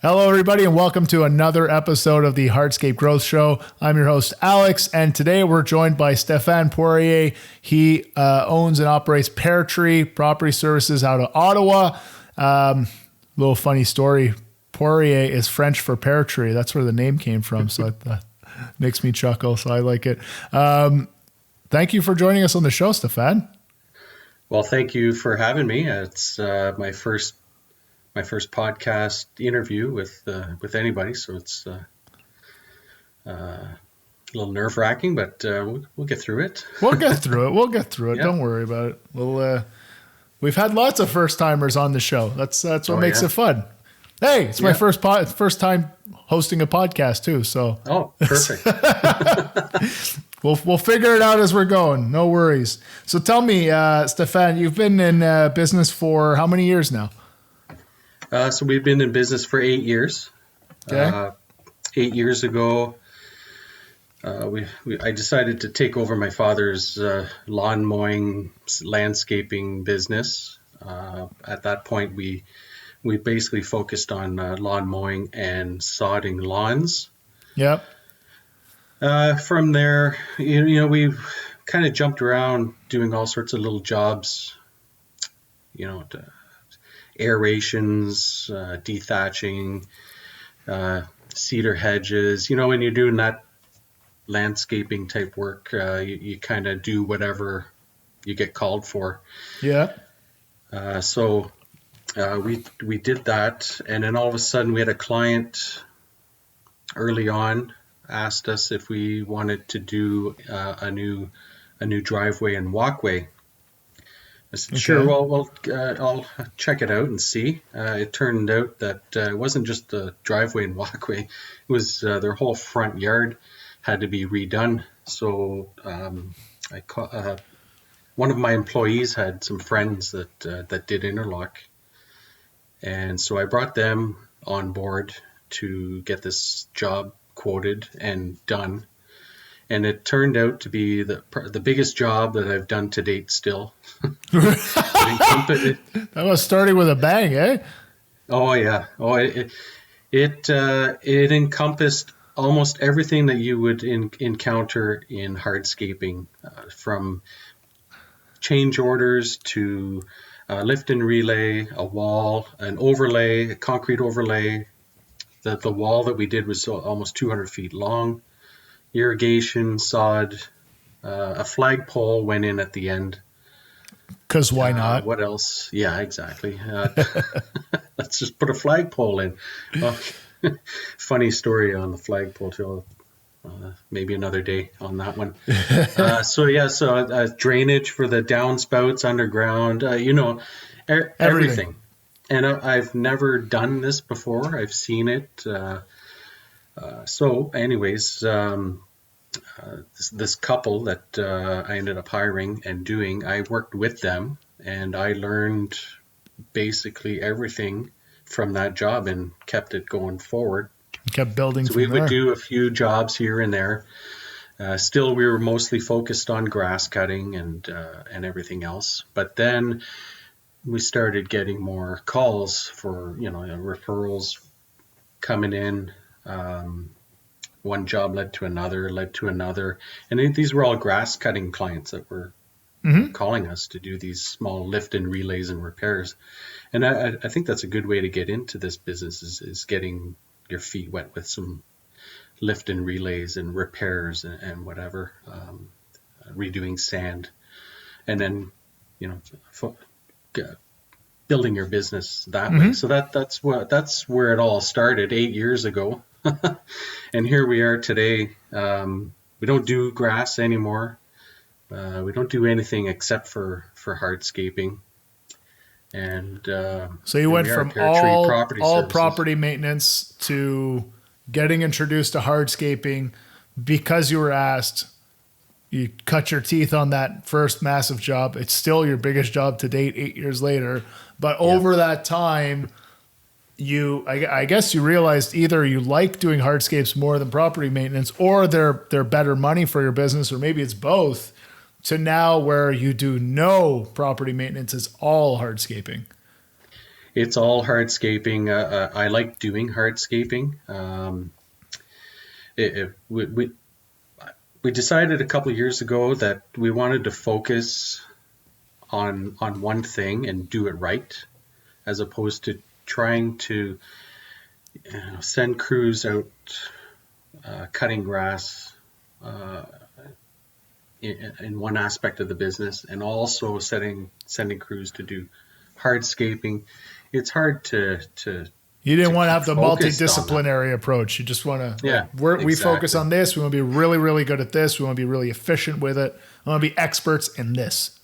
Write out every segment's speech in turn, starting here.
Hello, everybody, and welcome to another episode of the Hardscape Growth Show. I'm your host, Alex, and today we're joined by Stephane Poirier. He owns and operates Peartree Property Services out of Ottawa. Little funny story. Poirier is French for pear tree. That's where the name came from, so that makes me chuckle, so I like it. Thank you for joining us on the show, Stephan. Well, thank you for having me. It's my first podcast interview with anybody, so it's a little nerve-wracking, but we'll get through it. We'll get through it. Yeah. Don't worry about it. We've had lots of first-timers on the show. That's what makes it fun. Hey, it's my first time hosting a podcast too. So perfect. We'll figure it out as we're going. No worries. So tell me, Stephan, you've been in business for how many years now? So we've been in business for 8 years. Okay. 8 years ago, I decided to take over my father's lawn mowing, landscaping business. At that point, we basically focused on lawn mowing and sodding lawns. Yep. From there, we kind of jumped around doing all sorts of little jobs, aerations, dethatching, cedar hedges. When you're doing that landscaping type work, you kind of do whatever you get called for. Yeah. So we did that, and then all of a sudden we had a client early on asked us if we wanted to do a new driveway and walkway. I said, okay. Sure, well, I'll check it out and see. It turned out that it wasn't just the driveway and walkway. It was their whole front yard had to be redone. So one of my employees had some friends that did interlock. And so I brought them on board to get this job quoted and done. And it turned out to be the biggest job that I've done to date still. That was starting with a bang, eh? Oh, yeah. It encompassed almost everything that you would encounter in hardscaping, from change orders to lift and relay, a wall, an overlay, a concrete overlay. The wall that we did was almost 200 feet long. Irrigation, sod, a flagpole went in at the end. Because why not? What else? Yeah, exactly. Let's just put a flagpole in. Funny story on the flagpole too. Maybe another day on that one. So drainage for the downspouts underground. Everything. And I've never done this before. I've seen it. So anyways, this couple that I ended up hiring and doing, I worked with them, and I learned basically everything from that job and kept it going forward. Kept building. So we would do a few jobs here and there. Still, we were mostly focused on grass cutting and everything else. But then we started getting more calls for referrals coming in. One job led to another, and these were all grass cutting clients that were calling us to do these small lift and relays and repairs. And I think that's a good way to get into this business is getting your feet wet with some lift and relays and repairs and whatever, redoing sand, and then building your business that way. So that's where it all started 8 years ago. And here we are today. We don't do grass anymore. We don't do anything except for hardscaping. And so you went from all property maintenance to getting introduced to hardscaping because you were asked. You cut your teeth on that first massive job. It's still your biggest job to date 8 years later. But over that time, I guess you realized either you like doing hardscapes more than property maintenance, or they're better money for your business, or maybe it's both, to now where you do no property maintenance, is all hardscaping. It's all hardscaping. I like doing hardscaping. We decided a couple of years ago that we wanted to focus on one thing and do it right, as opposed to trying to send crews out cutting grass in one aspect of the business, and also sending crews to do hardscaping. It's hard to you didn't want to have the multidisciplinary approach. You just want to, we focus on this. We want to be really, really good at this. We want to be really efficient with it. I want to be experts in this.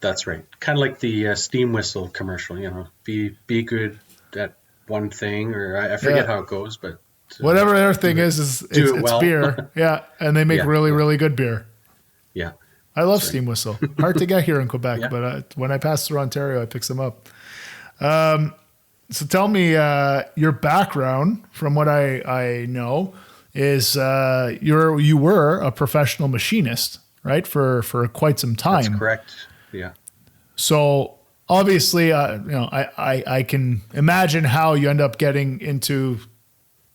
That's right. Kind of like the steam whistle commercial, be good at one thing, or I forget how it goes, but whatever their thing is it's beer. Yeah. And they make really good beer. Yeah. I love steam whistle. Hard to get here in Quebec, but when I pass through Ontario, I pick some up. So tell me, your background, from what I know, is you were a professional machinist, right? For quite some time. That's correct. Yeah. So obviously, I can imagine how you end up getting into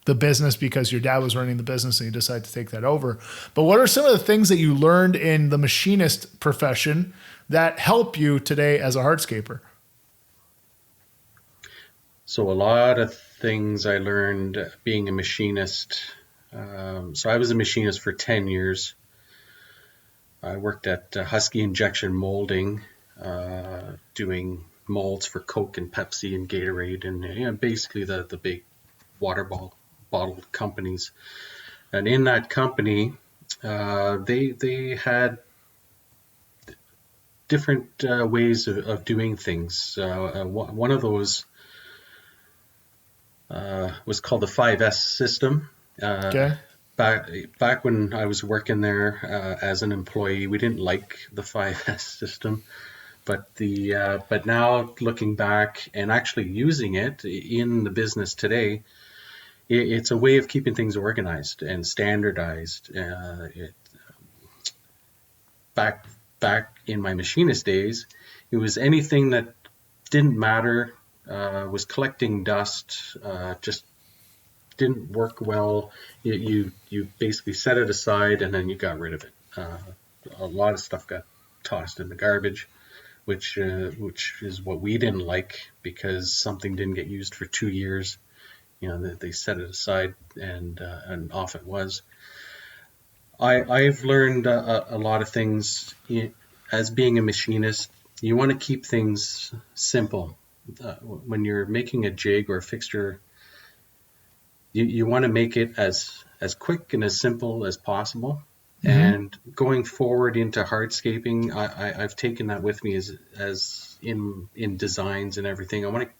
the business because your dad was running the business and you decided to take that over. But what are some of the things that you learned in the machinist profession that help you today as a hardscaper? So a lot of things I learned being a machinist. So I was a machinist for 10 years. I worked at Husky Injection Molding, doing molds for Coke and Pepsi and Gatorade, and basically the big water bottle companies. And in that company, they had different ways of doing things. One of those was called the 5S system. Okay. Back when I was working there as an employee, we didn't like the 5S system, but now looking back and actually using it in the business today, it's a way of keeping things organized and standardized. Back in my machinist days, it was anything that didn't matter, was collecting dust, just didn't work well. You basically set it aside and then you got rid of it. A lot of stuff got tossed in the garbage, which is what we didn't like, because something didn't get used for 2 years. They set it aside and off it was. I've learned a lot of things as being a machinist. You want to keep things simple. When you're making a jig or a fixture, you want to make it as quick and as simple as possible. Mm-hmm. And going forward into hardscaping, I've taken that with me as in designs and everything. I want to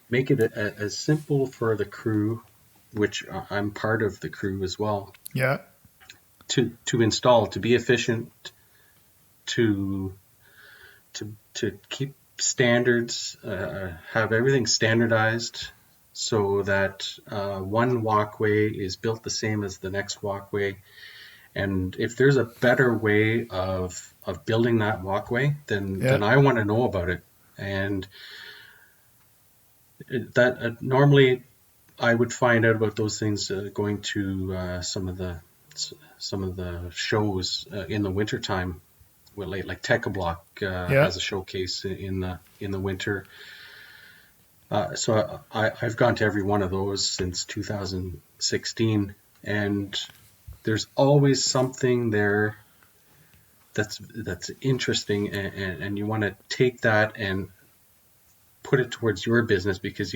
make it as simple for the crew, which I'm part of the crew as well. Yeah. To install, to be efficient, to keep standards, have everything standardized, so that one walkway is built the same as the next walkway. And if there's a better way of building that walkway, then I want to know about it. And that normally I would find out about those things going to some of the shows in the wintertime. Like Tech-A-Block has a showcase in the winter. So I've gone to every one of those since 2016, and there's always something there that's interesting, and you want to take that and put it towards your business because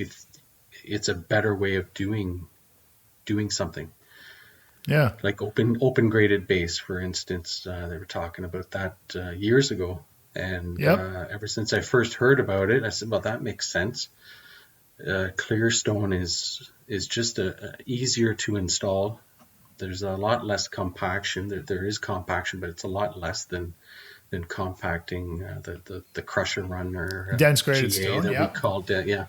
it's a better way of doing something. Yeah. Like open graded base, for instance, they were talking about that years ago. And ever since I first heard about it, I said, well, that makes sense. Clear stone is just easier to install. There's a lot less compaction. There is compaction, but it's a lot less than compacting the crusher run or dense graded GA stone. that we called it.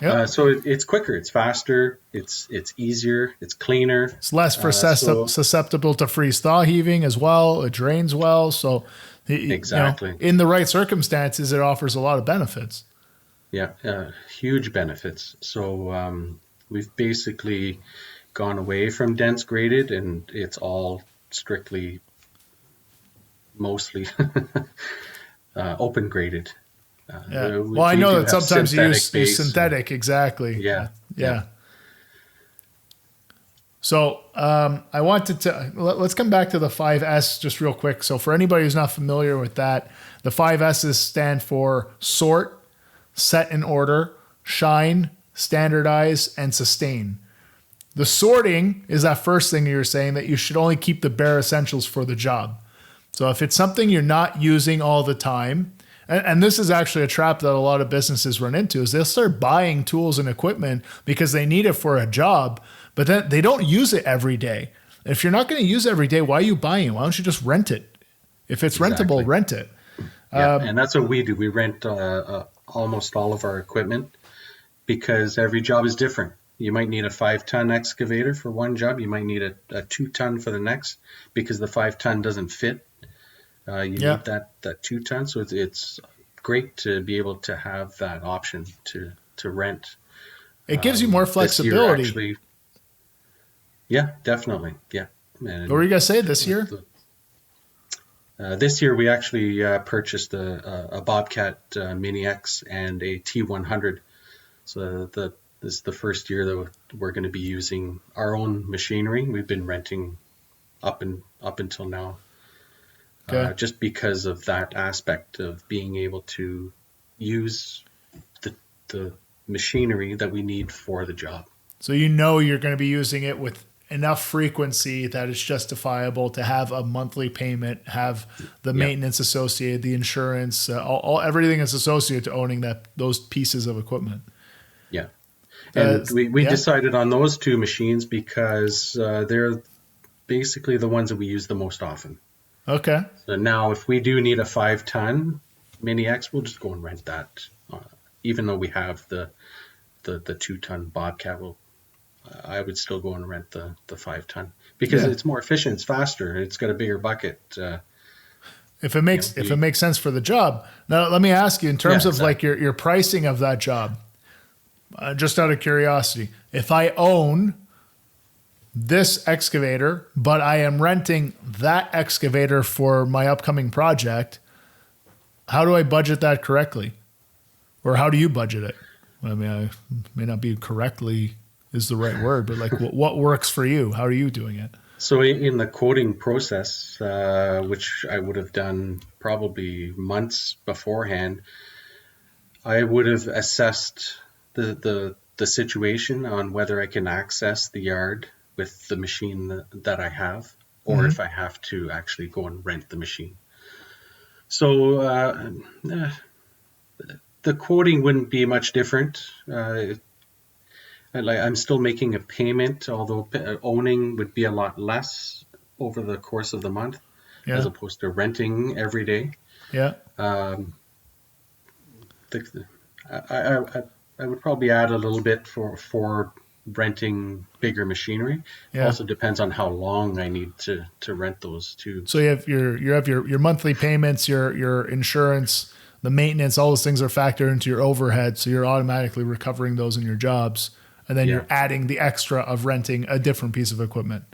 So it's quicker, it's faster, it's easier, it's cleaner. It's less susceptible to freeze thaw heaving as well. It drains well. So exactly, in the right circumstances, it offers a lot of benefits. Huge benefits. So we've basically gone away from dense graded, and it's all strictly, mostly open graded. Well, I know that sometimes you use synthetic. Exactly. Yeah. So I wanted to, let's come back to the 5S just real quick. So for anybody who's not familiar with that, the 5S's stand for sort, set in order, shine, standardize, and sustain. The sorting is that first thing you were saying, that you should only keep the bare essentials for the job. So if it's something you're not using all the time, and this is actually a trap that a lot of businesses run into, is they'll start buying tools and equipment because they need it for a job, but then they don't use it every day. If you're not going to use it every day, why are you buying it? Why don't you just rent it? If it's rentable, rent it. And that's what we do. We rent almost all of our equipment because every job is different. You might need a 5-ton excavator for one job. You might need a 2-ton for the next because the 5-ton doesn't fit. You need that 2-ton. So it's great to be able to have that option to rent. It gives you more flexibility. Yeah, definitely. Yeah. And what were you going to say this year? This year we actually purchased a Bobcat Mini X and a T100. So this is the first year that we're going to be using our own machinery. We've been renting up until now. Okay. Just because of that aspect of being able to use the machinery that we need for the job. So you're going to be using it with enough frequency that it's justifiable to have a monthly payment, have the maintenance associated, the insurance, everything that's associated to owning those pieces of equipment. Yeah. And we decided on those two machines because they're basically the ones that we use the most often. Okay. So now if we do need a 5-ton Mini X, we'll just go and rent that. Even though we have the 2-ton Bobcat, I would still go and rent the 5-ton because it's more efficient, it's faster, it's got a bigger bucket. If it makes sense for the job. Now let me ask you, in terms of like your pricing of that job, just out of curiosity, if I own this excavator, but I am renting that excavator for my upcoming project, how do I budget that correctly? Or how do you budget it? I mean, I may not be correctly is the right word, but like what works for you? How are you doing it? So in the quoting process, which I would have done probably months beforehand, I would have assessed the situation on whether I can access the yard with the machine that I have, or if I have to actually go and rent the machine. So the quoting wouldn't be much different. I'm still making a payment, although owning would be a lot less over the course of the month, as opposed to renting every day. Yeah. I would probably add a little bit for renting bigger machinery. Yeah. Also depends on how long I need to rent those too. So you have your monthly payments, your insurance, the maintenance, all those things are factored into your overhead. So you're automatically recovering those in your jobs. And then you're adding the extra of renting a different piece of equipment.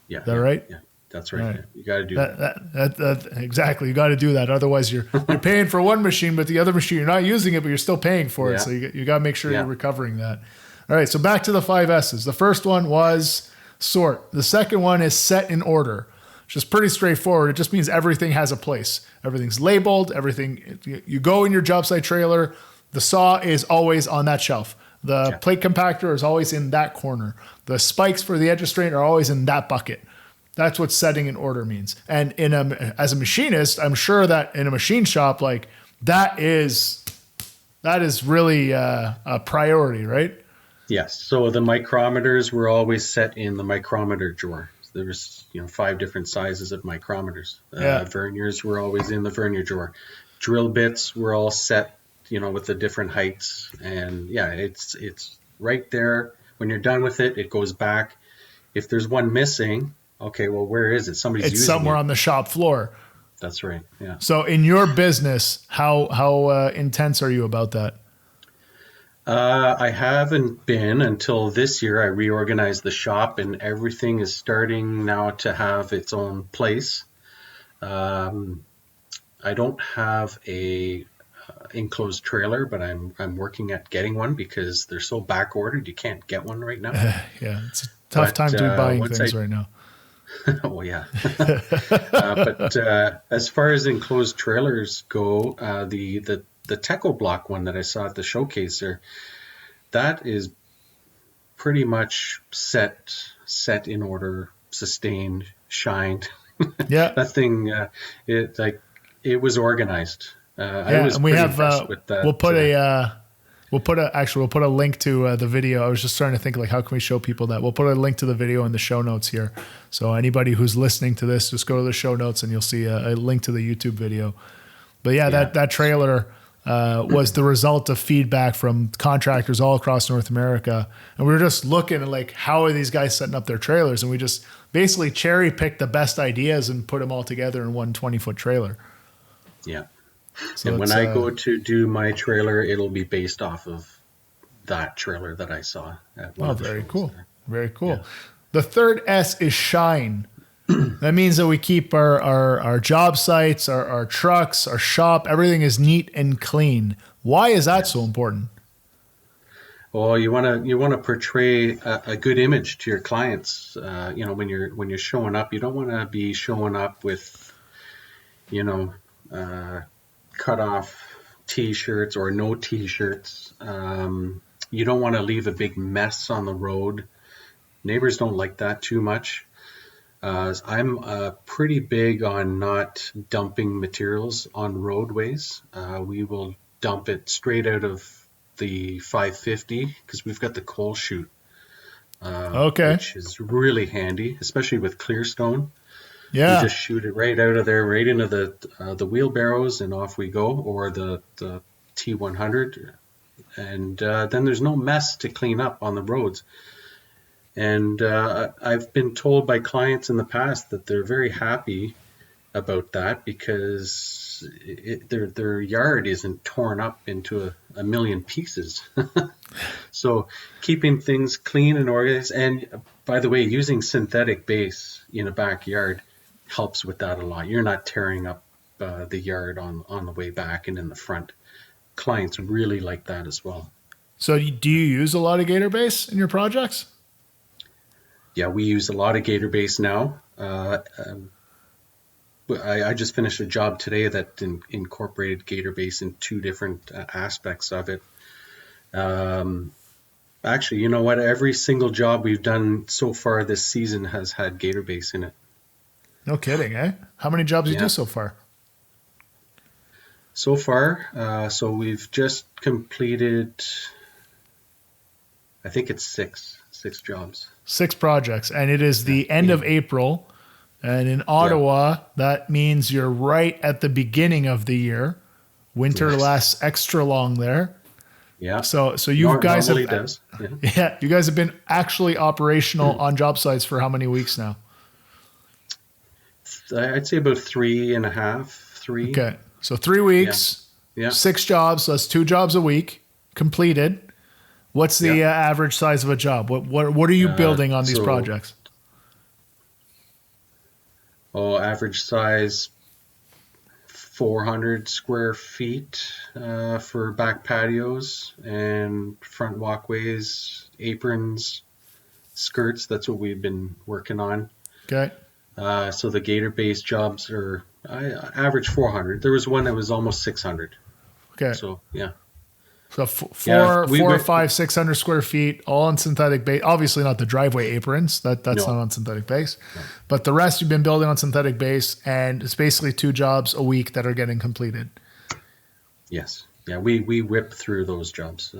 Yeah. Is that right? Yeah, that's right. Right. You got to do that. Exactly. You got to do that. Otherwise you're paying for one machine, but the other machine, you're not using it, but you're still paying for it. So you got to make sure you're recovering that. All right. So back to the 5S's. The first one was sort. The second one is set in order, which is pretty straightforward. It just means everything has a place. Everything's labeled. Everything. You go in your job site trailer. The saw is always on that shelf. The plate compactor is always in that corner. The spikes for the edge restraint are always in that bucket. That's what setting in order means. And as a machinist, I'm sure that in a machine shop, like that is really a priority, right? Yes. So the micrometers were always set in the micrometer drawer. There's 5 different sizes of micrometers. Verniers were always in the vernier drawer. Drill bits were all set with the different heights, and it's right there. When you're done with it, it goes back. If there's one missing, okay, well, where is it? It's somewhere on the shop floor. That's right. Yeah. So in your business, how intense are you about that? I haven't been until this year. I reorganized the shop, and everything is starting now to have its own place. Um, I don't have a enclosed trailer, but I'm working at getting one because they're so back ordered. You can't get one right now. Yeah, it's a tough But time to be buying once things right now. oh yeah. But as far as enclosed trailers go, the Techo block one that I saw at the showcase there, that is pretty much set in order, sustained, shined. Yeah. That thing, it was organized. I was and we pretty have impressed with that. we'll put a link to the video. I was just trying to think, like, how can we show people that? We'll put a link to the video in the show notes here. So anybody who's listening to this, just go to the show notes and you'll see a link to the YouTube video. But yeah. that trailer was the result of feedback from contractors all across North America. And we were just looking at, like, how are these guys setting up their trailers? And we just basically cherry picked the best ideas and put them all together in one 20-foot trailer. Yeah. So and when I go to do my trailer, it'll be based off of that trailer that I saw. Very cool. There. Very cool. Yeah. The third S is shine. That means that we keep our job sites, our trucks, our shop, everything is neat and clean. Why is that so important? Well, you want to portray a good image to your clients. When you're showing up, you don't want to be showing up with, cut off t-shirts or no t-shirts. You don't want to leave a big mess on the road. Neighbors don't like that too much. I'm pretty big on not dumping materials on roadways. We will dump it straight out of the 550 because we've got the coal chute, which is really handy, especially with clear stone. Yeah, you just shoot it right out of there, right into the wheelbarrows, and off we go, or the T100, and then there's no mess to clean up on the roads. And I've been told by clients in the past that they're very happy about that because their yard isn't torn up into a million pieces. So keeping things clean and organized, and by the way, using synthetic base in a backyard helps with that a lot. You're not tearing up the yard on the way back and in the front. Clients really like that as well. So do you use a lot of Gator base in your projects? Yeah, we use a lot of Gator base now. I just finished a job today that incorporated Gator base in two different aspects of it. Actually, you know what? Every single job we've done so far this season has had Gator base in it. No kidding, eh? How many jobs you do so far? So far, so we've just completed, I think it's six jobs. 6 projects, and it is the end of April. And in Ottawa, that means you're right at the beginning of the year. Winter lasts extra long there. Yeah. So you guys have, does. you guys have been actually operational on job sites for how many weeks now? I'd say about 3.5, 3. Okay. So 3 weeks, 6 jobs. So that's 2 jobs a week completed. What's the average size of a job? What are you building on these projects? Average size 400 square feet for back patios and front walkways, aprons, skirts. That's what we've been working on. Okay. So the Gator based jobs are average 400. There was one that was almost 600. Okay. So yeah. So 4, 5, 600 square feet, all on synthetic base. Obviously not the driveway aprons. That's not on synthetic base. No. But the rest you've been building on synthetic base, and it's basically 2 jobs a week that are getting completed. Yes. Yeah, we whip through those jobs.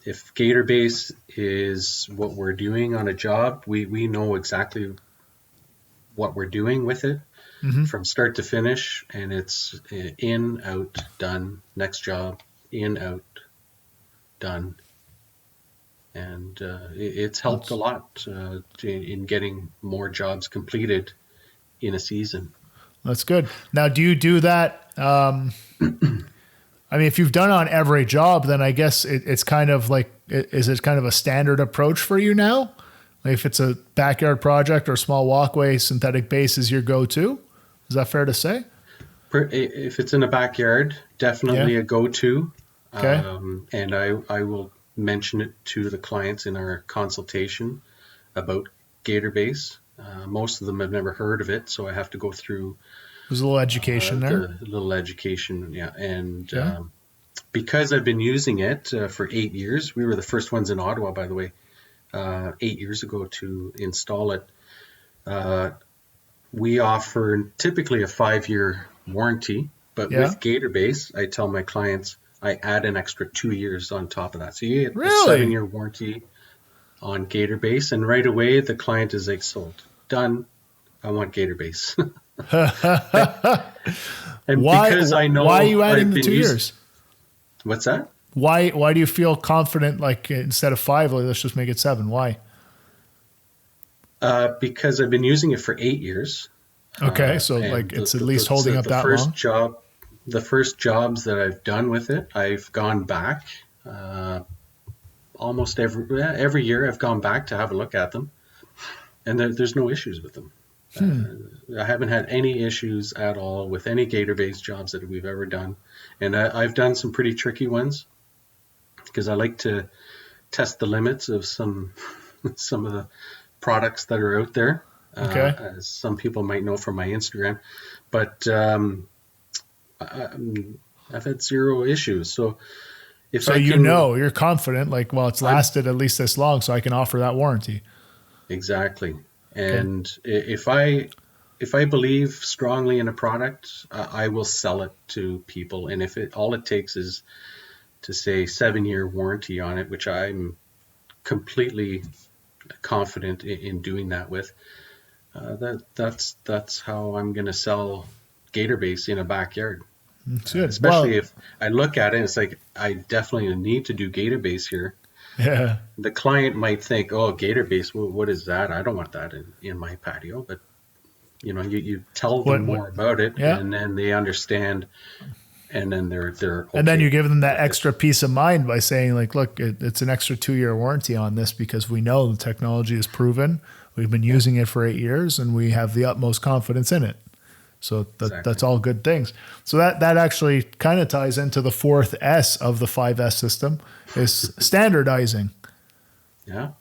If Gator base is what we're doing on a job, we know exactly what we're doing with it. Mm-hmm. From start to finish, and it's in, out, done, next job, in, out, done. And it's helped a lot in getting more jobs completed in a season. That's good. Now, do you do that? I mean, if you've done on every job, then I guess it's kind of like, is it kind of a standard approach for you now? Like if it's a backyard project or small walkway, synthetic base is your go-to. Is that fair to say? If it's in a backyard, definitely a go-to. Okay. And I will mention it to the clients in our consultation about Gator Base. Most of them have never heard of it, so I have to go through. There's a little education there. A little education, yeah. And because I've been using it for 8 years, we were the first ones in Ottawa, by the way, 8 years ago to install it. We offer typically a 5-year warranty, but with Gator Base, I tell my clients I add an extra 2 years on top of that. So you get a 7-year warranty on Gator Base, and right away the client is like, sold, done. I want Gator Base. And because I know, why are you adding the 2 years? What's that? Why do you feel confident? Like instead of 5, let's just make it 7. Why? Because I've been using it for 8 years. Okay, so like it's at least holding up that long. The first jobs that I've done with it, I've gone back almost every year. I've gone back to have a look at them, and there's no issues with them. I haven't had any issues at all with any Gator-based jobs that we've ever done, and I've done some pretty tricky ones because I like to test the limits of some of the products that are out there. Okay. As some people might know from my Instagram, but I've had 0 issues. So you're confident, like, well, it's lasted at least this long, so I can offer that warranty. Exactly. And if I believe strongly in a product, I will sell it to people. And if all it takes is to say 7-year warranty on it, which I'm completely confident in doing that with, that's how I'm going to sell Gator Base in a backyard. That's good. Especially if I look at it, it's like I definitely need to do Gator Base here. Yeah. The client might think, "Oh, Gator Base, what is that? I don't want that in my patio." But you tell them more about it, and then they understand, and then they're okay. And then you give them that extra peace of mind by saying, like, "Look, it's an extra 2-year warranty on this because we know the technology is proven. We've been using it for 8 years, and we have the utmost confidence in it." So that's all good things. So that actually kind of ties into the 4th S of the 5S system is standardizing. Yeah.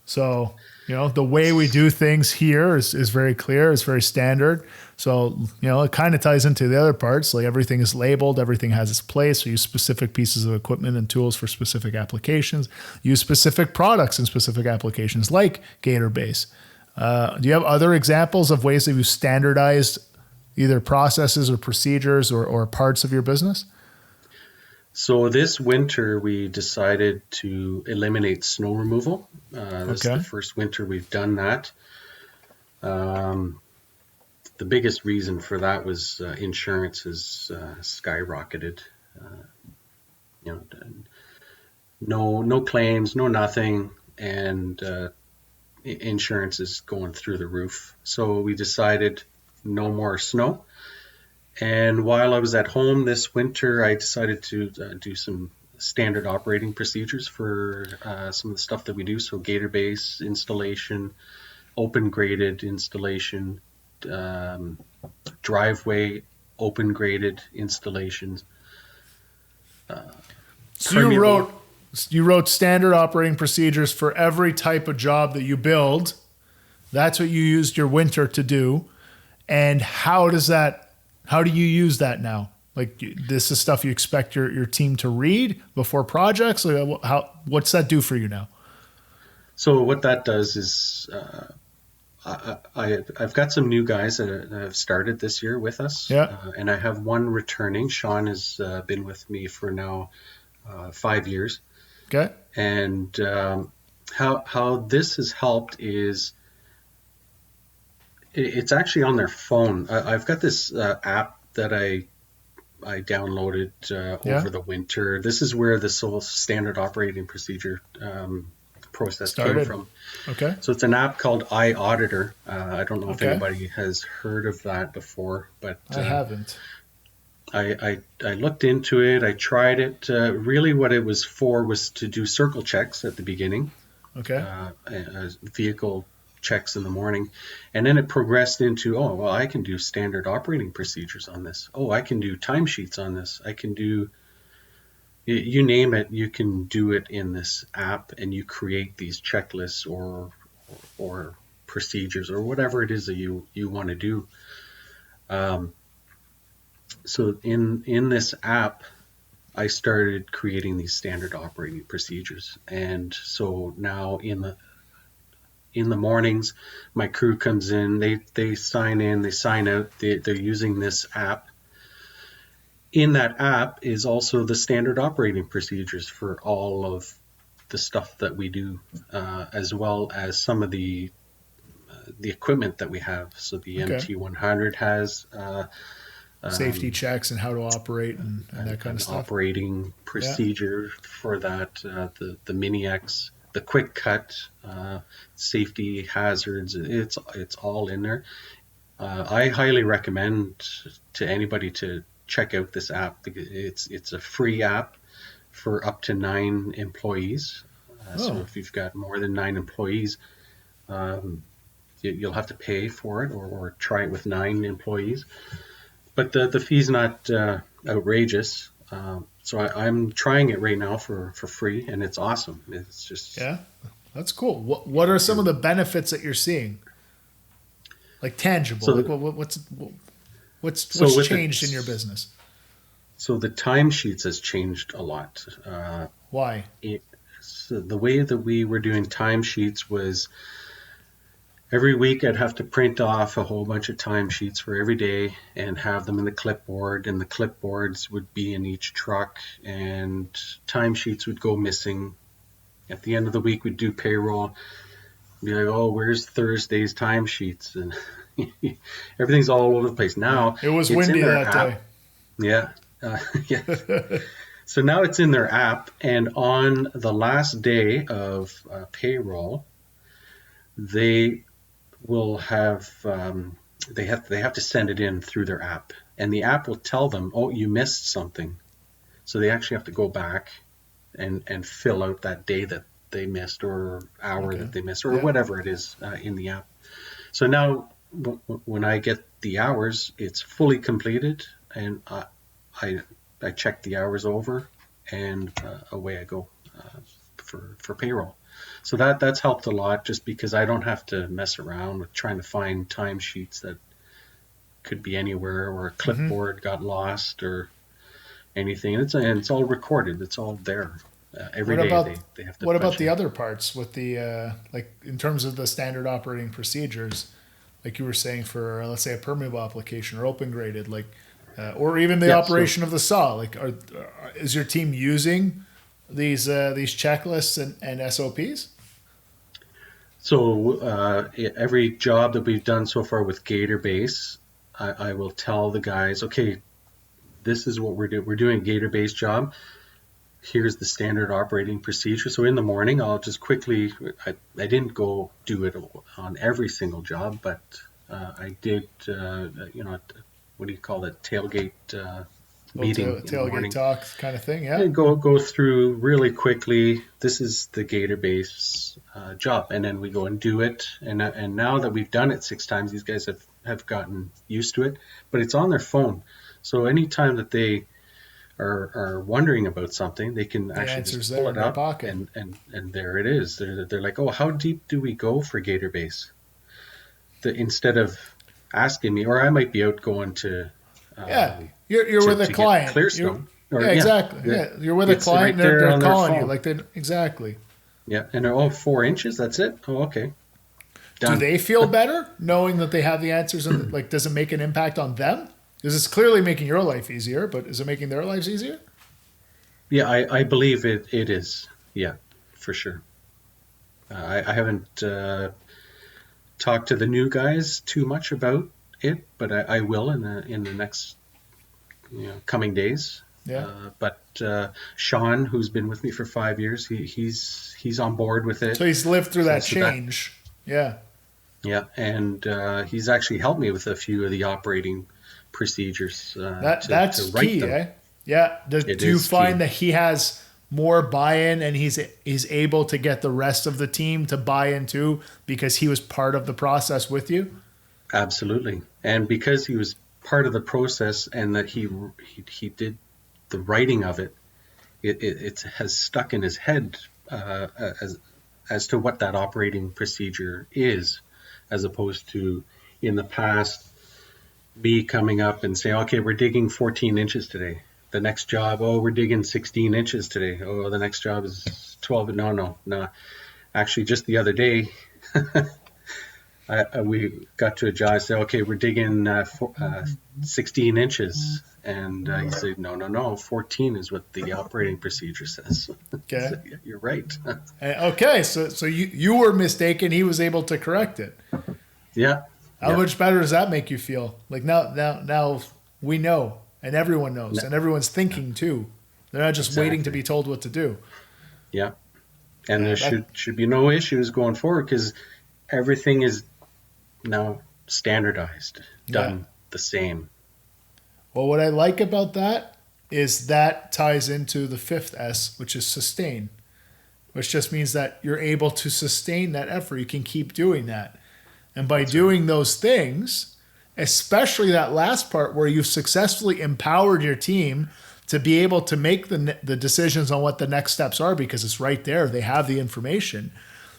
So, the way we do things here is very clear. It's very standard. So, it kind of ties into the other parts. Like everything is labeled. Everything has its place. We use specific pieces of equipment and tools for specific applications. Use specific products in specific applications like Gator Base. Do you have other examples of ways that you standardized either processes or procedures or parts of your business? So this winter, we decided to eliminate snow removal. This is the first winter we've done that. The biggest reason for that was insurance has skyrocketed. No claims, no nothing, and insurance is going through the roof. So we decided no more snow. And while I was at home this winter, I decided to do some standard operating procedures for some of the stuff that we do. So Gator Base installation, open graded installation, driveway open graded installations. So you wrote standard operating procedures for every type of job that you build. That's what you used your winter to do. And how do you use that now? Like this is stuff you expect your team to read before projects? What's that do for you now? So what that does is I've got some new guys that have started this year with us. Yeah. And I have one returning. Sean has been with me for now 5 years. Okay. And how this has helped is it's actually on their phone. I've got this app that I downloaded over the winter. This is where this whole standard operating procedure process came from. Okay. So it's an app called iAuditor. I don't know if anybody has heard of that before, but I haven't. I looked into it. I tried it. Really, what it was for was to do circle checks at the beginning. Okay. Vehicle checks in the morning, and then it progressed into, oh, well, I can do standard operating procedures on this. Oh, I can do timesheets on this. I can do, you name it, you can do it in this app, and you create these checklists or procedures or whatever it is that you want to do. So in this app, I started creating these standard operating procedures, and so now in the mornings, my crew comes in, they sign in, they sign out, they're using this app. In that app is also the standard operating procedures for all of the stuff that we do, as well as some of the equipment that we have. So the MT100 has safety checks and how to operate and that kind of stuff. Operating procedure for that, the Mini X, the quick cut, safety hazards, it's all in there. I highly recommend to anybody to check out this app because it's a free app for up to 9 employees. So if you've got more than 9 employees, you'll have to pay for it or try it with 9 employees. But the fee's not outrageous. So I'm trying it right now for free, and it's awesome. It's just that's cool. What are some of the benefits that you're seeing? Like tangible. So, like what's changed in your business? So the timesheets has changed a lot. Why? So the way that we were doing timesheets was every week I'd have to print off a whole bunch of timesheets for every day and have them in the clipboard, and the clipboards would be in each truck, and timesheets would go missing. At the end of the week, we'd do payroll, be like, oh, where's Thursday's timesheets? And everything's all over the place. Now it was windy that day. Yeah. So now it's in their app, and on the last day of payroll, they will have they have to send it in through their app, and the app will tell them, oh, you missed something. So they actually have to go back and fill out that day that they missed or hour that they missed or whatever it is in the app. So now when I get the hours, it's fully completed, and I check the hours over, and away I go for payroll. So that's helped a lot, just because I don't have to mess around with trying to find timesheets that could be anywhere, or a clipboard got lost or anything. And it's all recorded. It's all there. Every day they have to. What about the other parts with the like in terms of the standard operating procedures, like you were saying for let's say a permeable application or open graded, like or even the operation of the saw? Like, is your team using these checklists and SOPs? So every job that we've done so far with Gator Base, I will tell the guys, okay, this is what we're doing. We're doing a Gator Base job. Here's the standard operating procedure. So in the morning, I'll just quickly, I didn't go do it on every single job, but I did, what do you call it? Tailgate meeting. Tailgate talk kind of thing, yeah. And go through really quickly. This is the Gator Base job. And then we go and do it. And now that we've done it 6 times, these guys have gotten used to it. But it's on their phone. So anytime that they are wondering about something, they can actually just pull it up and there it is. They're like, oh, how deep do we go for Gator Base? Instead of asking me, or I might be out going to you're with a client. Clearstone. Exactly. Yeah, you're with a client, right, and they're calling you like exactly. Yeah, and 4 inches. That's it. Oh, okay. Done. Do they feel better knowing that they have the answers, and like, does it make an impact on them? Because it's clearly making your life easier, but is it making their lives easier? Yeah, I believe it is. Yeah, for sure. I haven't talked to the new guys too much about it, but I will in the next coming days. Yeah. But Sean, who's been with me for 5 years, he's on board with it. So he's lived through that change. Yeah. Yeah, and he's actually helped me with a few of the operating procedures that's to write key, them. eh? Yeah. Do you find key. that he has more buy-in and he's able to get the rest of the team to buy in too because he was part of the process with you? Absolutely. And because he was part of the process and that he did the writing of it, it has stuck in his head as to what that operating procedure is, as opposed to in the past me coming up and saying, okay, we're digging 14 inches today. The next job, oh, we're digging 16 inches today. Oh, the next job is 12. No. Actually, just the other day, we got to a job. I said, okay, we're digging 16 inches. And he said, no, 14 is what the operating procedure says. Okay. So, yeah, you're right. Okay, so you were mistaken. He was able to correct it. Yeah. How much better does that make you feel? Like now we know, and everyone knows, and everyone's thinking too. They're not just waiting to be told what to do. Yeah. And there should be no issues going forward because everything is now standardized, done the same. Well, what I like about that is that ties into the fifth S, which is sustain, which just means that you're able to sustain that effort. You can keep doing that. And by doing those things, especially that last part where you've successfully empowered your team to be able to make the decisions on what the next steps are because it's right there. They have the information.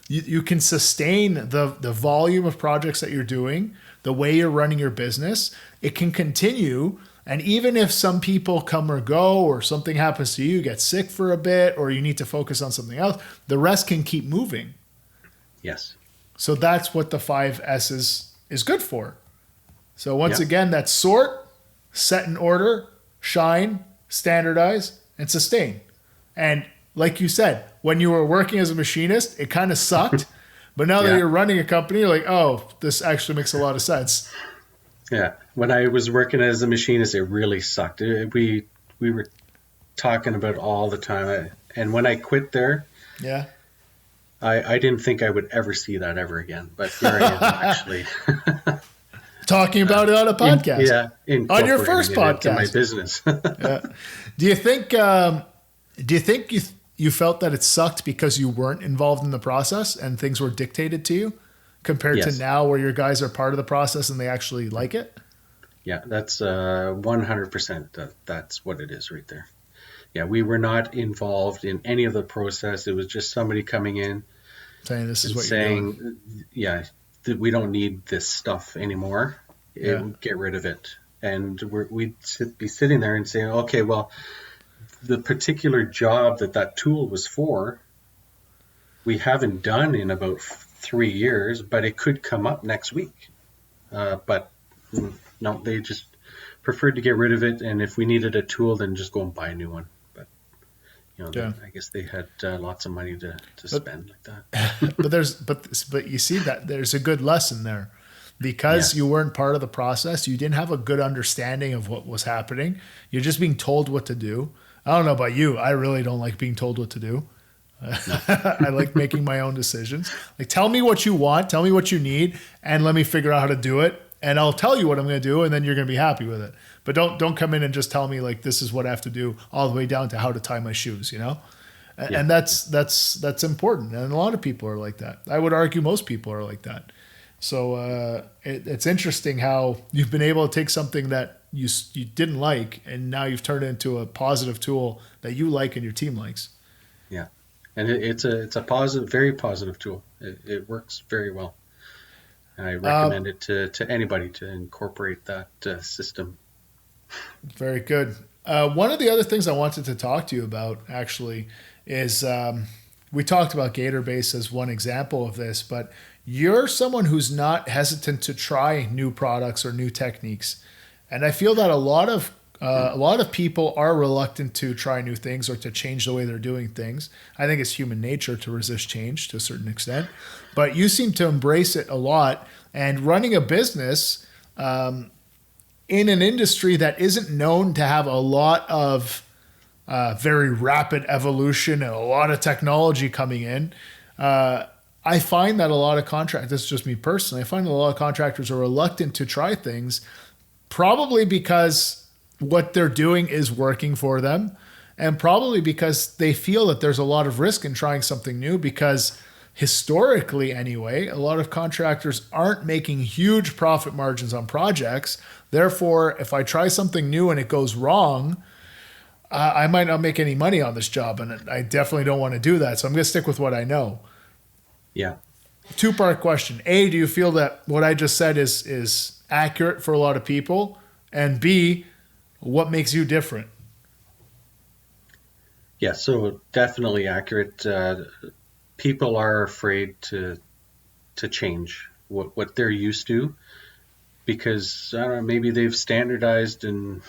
You can sustain the volume of projects that you're doing, the way you're running your business. It can continue. And even if some people come or go or something happens to you, get sick for a bit, or you need to focus on something else, the rest can keep moving. Yes. So that's what the 5 S's is good for. So once again, that's sort, set in order, shine, standardize, and sustain. And like you said, when you were working as a machinist, it kind of sucked. But now that you're running a company, you're like, oh, this actually makes a lot of sense. Yeah. When I was working as a machinist, it really sucked. We were talking about it all the time. And when I quit there, I didn't think I would ever see that ever again. But here I am actually. Talking about it on a podcast. On your first podcast. My business. Do you think you felt that it sucked because you weren't involved in the process and things were dictated to you compared to now where your guys are part of the process and they actually like it? Yeah, that's 100%. That's what it is right there. Yeah, we were not involved in any of the process. It was just somebody coming in saying this is what you're doing. Yeah, we don't need this stuff anymore. Get rid of it. And we'd be sitting there and saying, okay, well, the particular job that tool was for, we haven't done in about 3 years, but it could come up next week. But no, they just preferred to get rid of it. And if we needed a tool, then just go and buy a new one. But, I guess they had lots of money to spend like that. but you see that there's a good lesson there. Because you weren't part of the process, you didn't have a good understanding of what was happening. You're just being told what to do. I don't know about you. I really don't like being told what to do. I like making my own decisions. Like, tell me what you want, tell me what you need, and let me figure out how to do it. And I'll tell you what I'm going to do, and then you're going to be happy with it. But don't come in and just tell me like this is what I have to do, all the way down to how to tie my shoes. And that's important. And a lot of people are like that. I would argue most people are like that. So it's interesting how you've been able to take something that you didn't like, and now you've turned it into a positive tool that you like and your team likes. Yeah, and it's a positive, very positive tool. It works very well. And I recommend it to anybody to incorporate that system. Very good. One of the other things I wanted to talk to you about actually is we talked about GatorBase as one example of this, but you're someone who's not hesitant to try new products or new techniques. And I feel that a lot of people are reluctant to try new things or to change the way they're doing things. I think it's human nature to resist change to a certain extent, but you seem to embrace it a lot. And running a business in an industry that isn't known to have a lot of very rapid evolution and a lot of technology coming in, I find that a lot of contractors, this is just me personally, I find that a lot of contractors are reluctant to try things probably because what they're doing is working for them, and probably because they feel that there's a lot of risk in trying something new, because historically anyway, a lot of contractors aren't making huge profit margins on projects. Therefore, if I try something new and it goes wrong, I might not make any money on this job, and I definitely don't want to do that. So I'm going to stick with what I know. Yeah. Two-part question. A, do you feel that what I just said is accurate for a lot of people? And B, what makes you different? Yeah, so definitely accurate. People are afraid to change what they're used to, because I don't know, maybe they've standardized in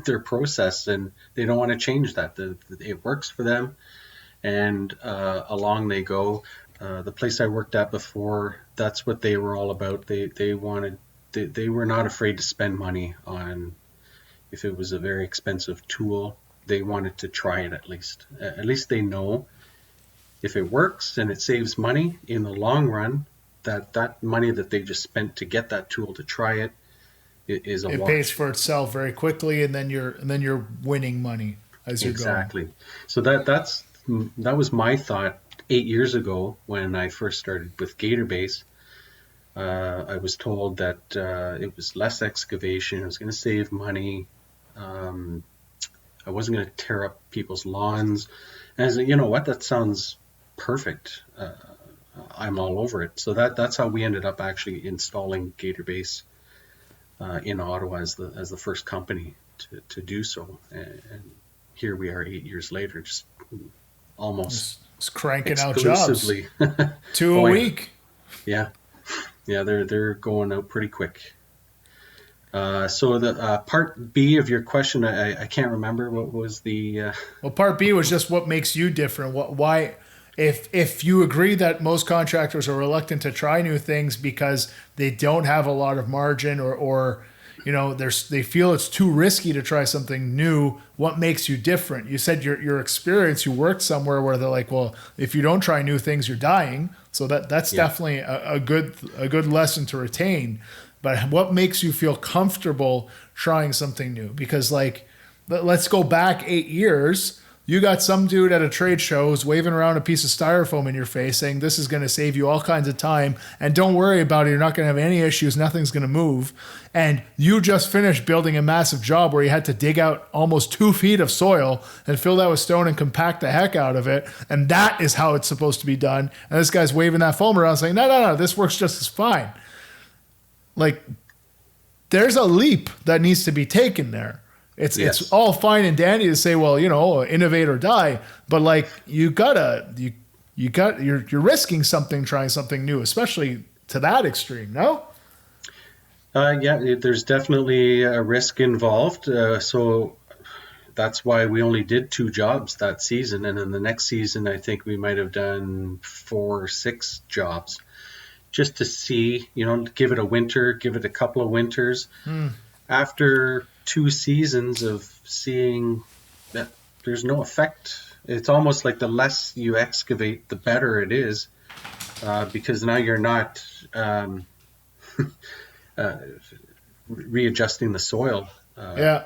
their process and they don't want to change that. It works for them, and along they go. The place I worked at before, that's what they were all about. They were not afraid to spend money on, if it was a very expensive tool, they wanted to try it at least. At least they know if it works and it saves money in the long run, that money that they just spent to get that tool to try it is a wash. It pays for itself very quickly, and then you're winning money as you're going. Exactly. So that was my thought 8 years ago when I first started with GatorBase. I was told that it was less excavation, it was going to save money. I wasn't going to tear up people's lawns. And I said, you know what, that sounds perfect. I'm all over it. So that's how we ended up actually installing GatorBase in Ottawa as the first company to do so. And here we are 8 years later, just almost it's cranking out jobs. 2 a week. Yeah, they're going out pretty quick. So the part B of your question, I can't remember what was the. Well, part B was just what makes you different. Why, if you agree that most contractors are reluctant to try new things because they don't have a lot of margin, or they feel it's too risky to try something new. What makes you different? You said your experience. You worked somewhere where they're like, well, if you don't try new things, you're dying. So that's definitely a good lesson to retain. But what makes you feel comfortable trying something new? Because let's go back 8 years. You got some dude at a trade show who's waving around a piece of styrofoam in your face saying this is going to save you all kinds of time, and don't worry about it, you're not going to have any issues, nothing's going to move. And you just finished building a massive job where you had to dig out almost 2 feet of soil and fill that with stone and compact the heck out of it. And that is how it's supposed to be done. And this guy's waving that foam around saying, no, this works just as fine. There's a leap that needs to be taken there. It's all fine and dandy to say, well, innovate or die, but you're risking something trying something new, especially to that extreme. No? There's definitely a risk involved. So that's why we only did 2 jobs that season, and then the next season I think we might have done 4 or 6 jobs, just to see, give it a winter, give it a couple of winters. After 2 seasons of seeing that there's no effect, it's almost like the less you excavate, the better it is, because now you're not readjusting the soil. I know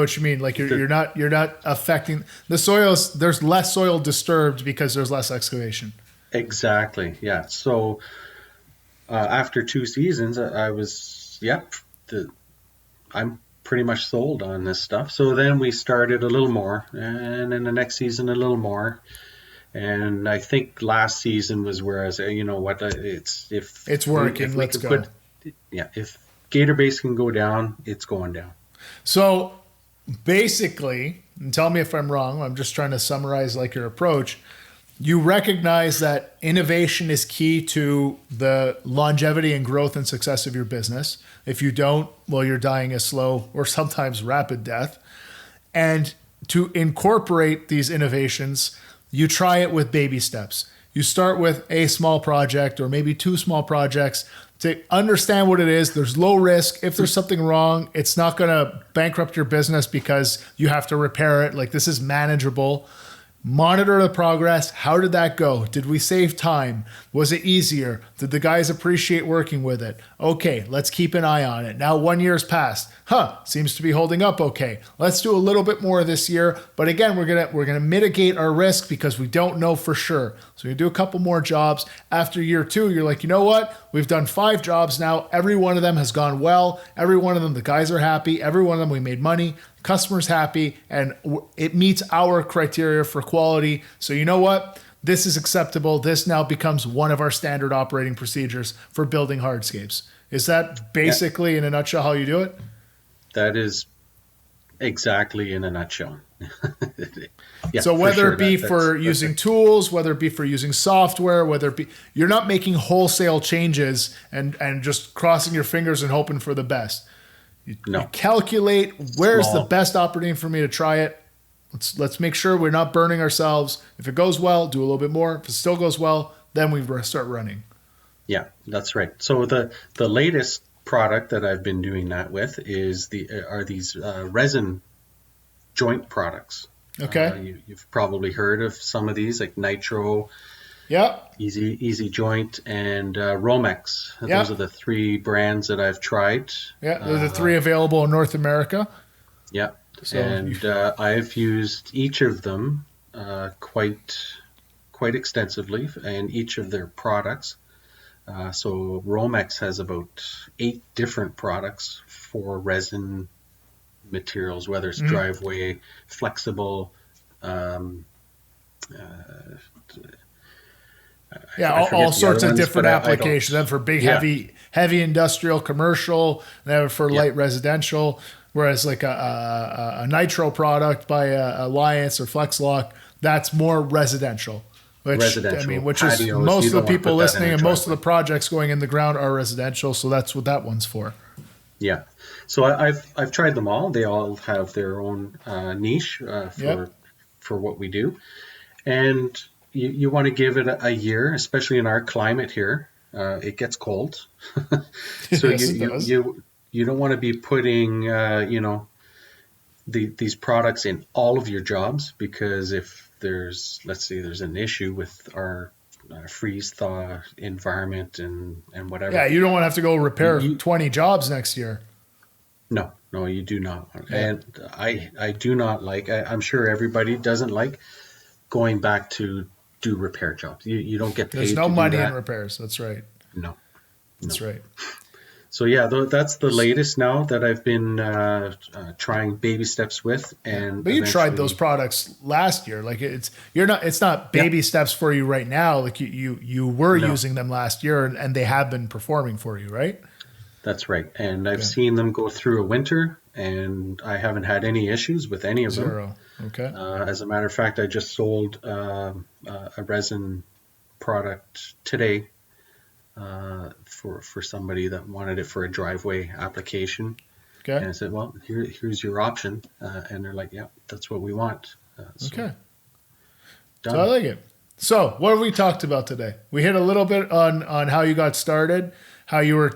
what you mean. You're not affecting the soils. There's less soil disturbed because there's less excavation. Exactly. Yeah. So after 2 seasons, I was I'm pretty much sold on this stuff. So then we started a little more, and then the next season a little more. And I think last season was where I said, you know what, it's working. Let's go. If GatorBase can go down, it's going down. So basically, and tell me if I'm wrong, I'm just trying to summarize your approach. You recognize that innovation is key to the longevity and growth and success of your business. If you don't, well, you're dying a slow or sometimes rapid death. And to incorporate these innovations, you try it with baby steps. You start with a small project or maybe 2 small projects to understand what it is. There's low risk. If there's something wrong, it's not going to bankrupt your business because you have to repair it. This is manageable. Monitor the progress. How did that go? Did we save time? Was it easier? Did the guys appreciate working with it? Okay, let's keep an eye on it. Now 1 year's passed. Seems to be holding up okay. Let's do a little bit more this year. But again, we're gonna mitigate our risk because we don't know for sure. So we do a couple more jobs. After year 2, you're like, you know what? We've done 5 jobs now. Every one of them has gone well. Every one of them, the guys are happy. Every one of them, we made money. Customer's happy, and it meets our criteria for quality. So you know what? This is acceptable. This now becomes one of our standard operating procedures for building hardscapes. Is that basically in a nutshell how you do it? That is exactly in a nutshell. Yeah, so whether it be for using tools, whether it be for using software, whether it be, you're not making wholesale changes and just crossing your fingers and hoping for the best. You calculate where's the best opportunity for me to try it. Let's make sure we're not burning ourselves. If it goes well, do a little bit more. If it still goes well, then we start running. Yeah, that's right. So the latest product that I've been doing that with is these resin joint products. Okay. You've probably heard of some of these, like Nitro. Yeah. Easy Joint and Romex. Yeah. Those are the 3 brands that I've tried. Yeah, they're the 3 available in North America. Yeah. So I've used each of them quite extensively and each of their products. So Romex has about 8 different products for resin materials, whether it's driveway, flexible, all sorts of different applications. Then for big, heavy industrial, commercial, then for light residential. Whereas like a Nitro product by Alliance or FlexLock, that's more residential. Which is most of the people listening and most of the projects going in the ground are residential. So that's what that one's for. Yeah. So I've tried them all. They all have their own niche for what we do, and you want to give it a year, especially in our climate here. It gets cold, so yes, you don't want to be putting these products in all of your jobs, because if let's say there's an issue with our freeze thaw environment and whatever. Yeah, you don't want to have to go repair 20 jobs next year. No, you do not. Yeah. And I do not like. I'm sure everybody doesn't like going back to do repair jobs. You don't get paid. There's no money in repairs. That's right. No. That's right. So yeah, that's the latest now that I've been trying baby steps with. But you tried those products last year. Like it's not baby steps for you right now. Like you were using them last year and they have been performing for you, right? That's right. And I've seen them go through a winter and I haven't had any issues with any of them. Zero. Okay. As a matter of fact, I just sold a resin product today for somebody that wanted it for a driveway application. Okay. And I said, well, here's your option. And they're like, yeah, that's what we want. Okay. Done. So I like it. So what have we talked about today? We hit a little bit on how you got started, how you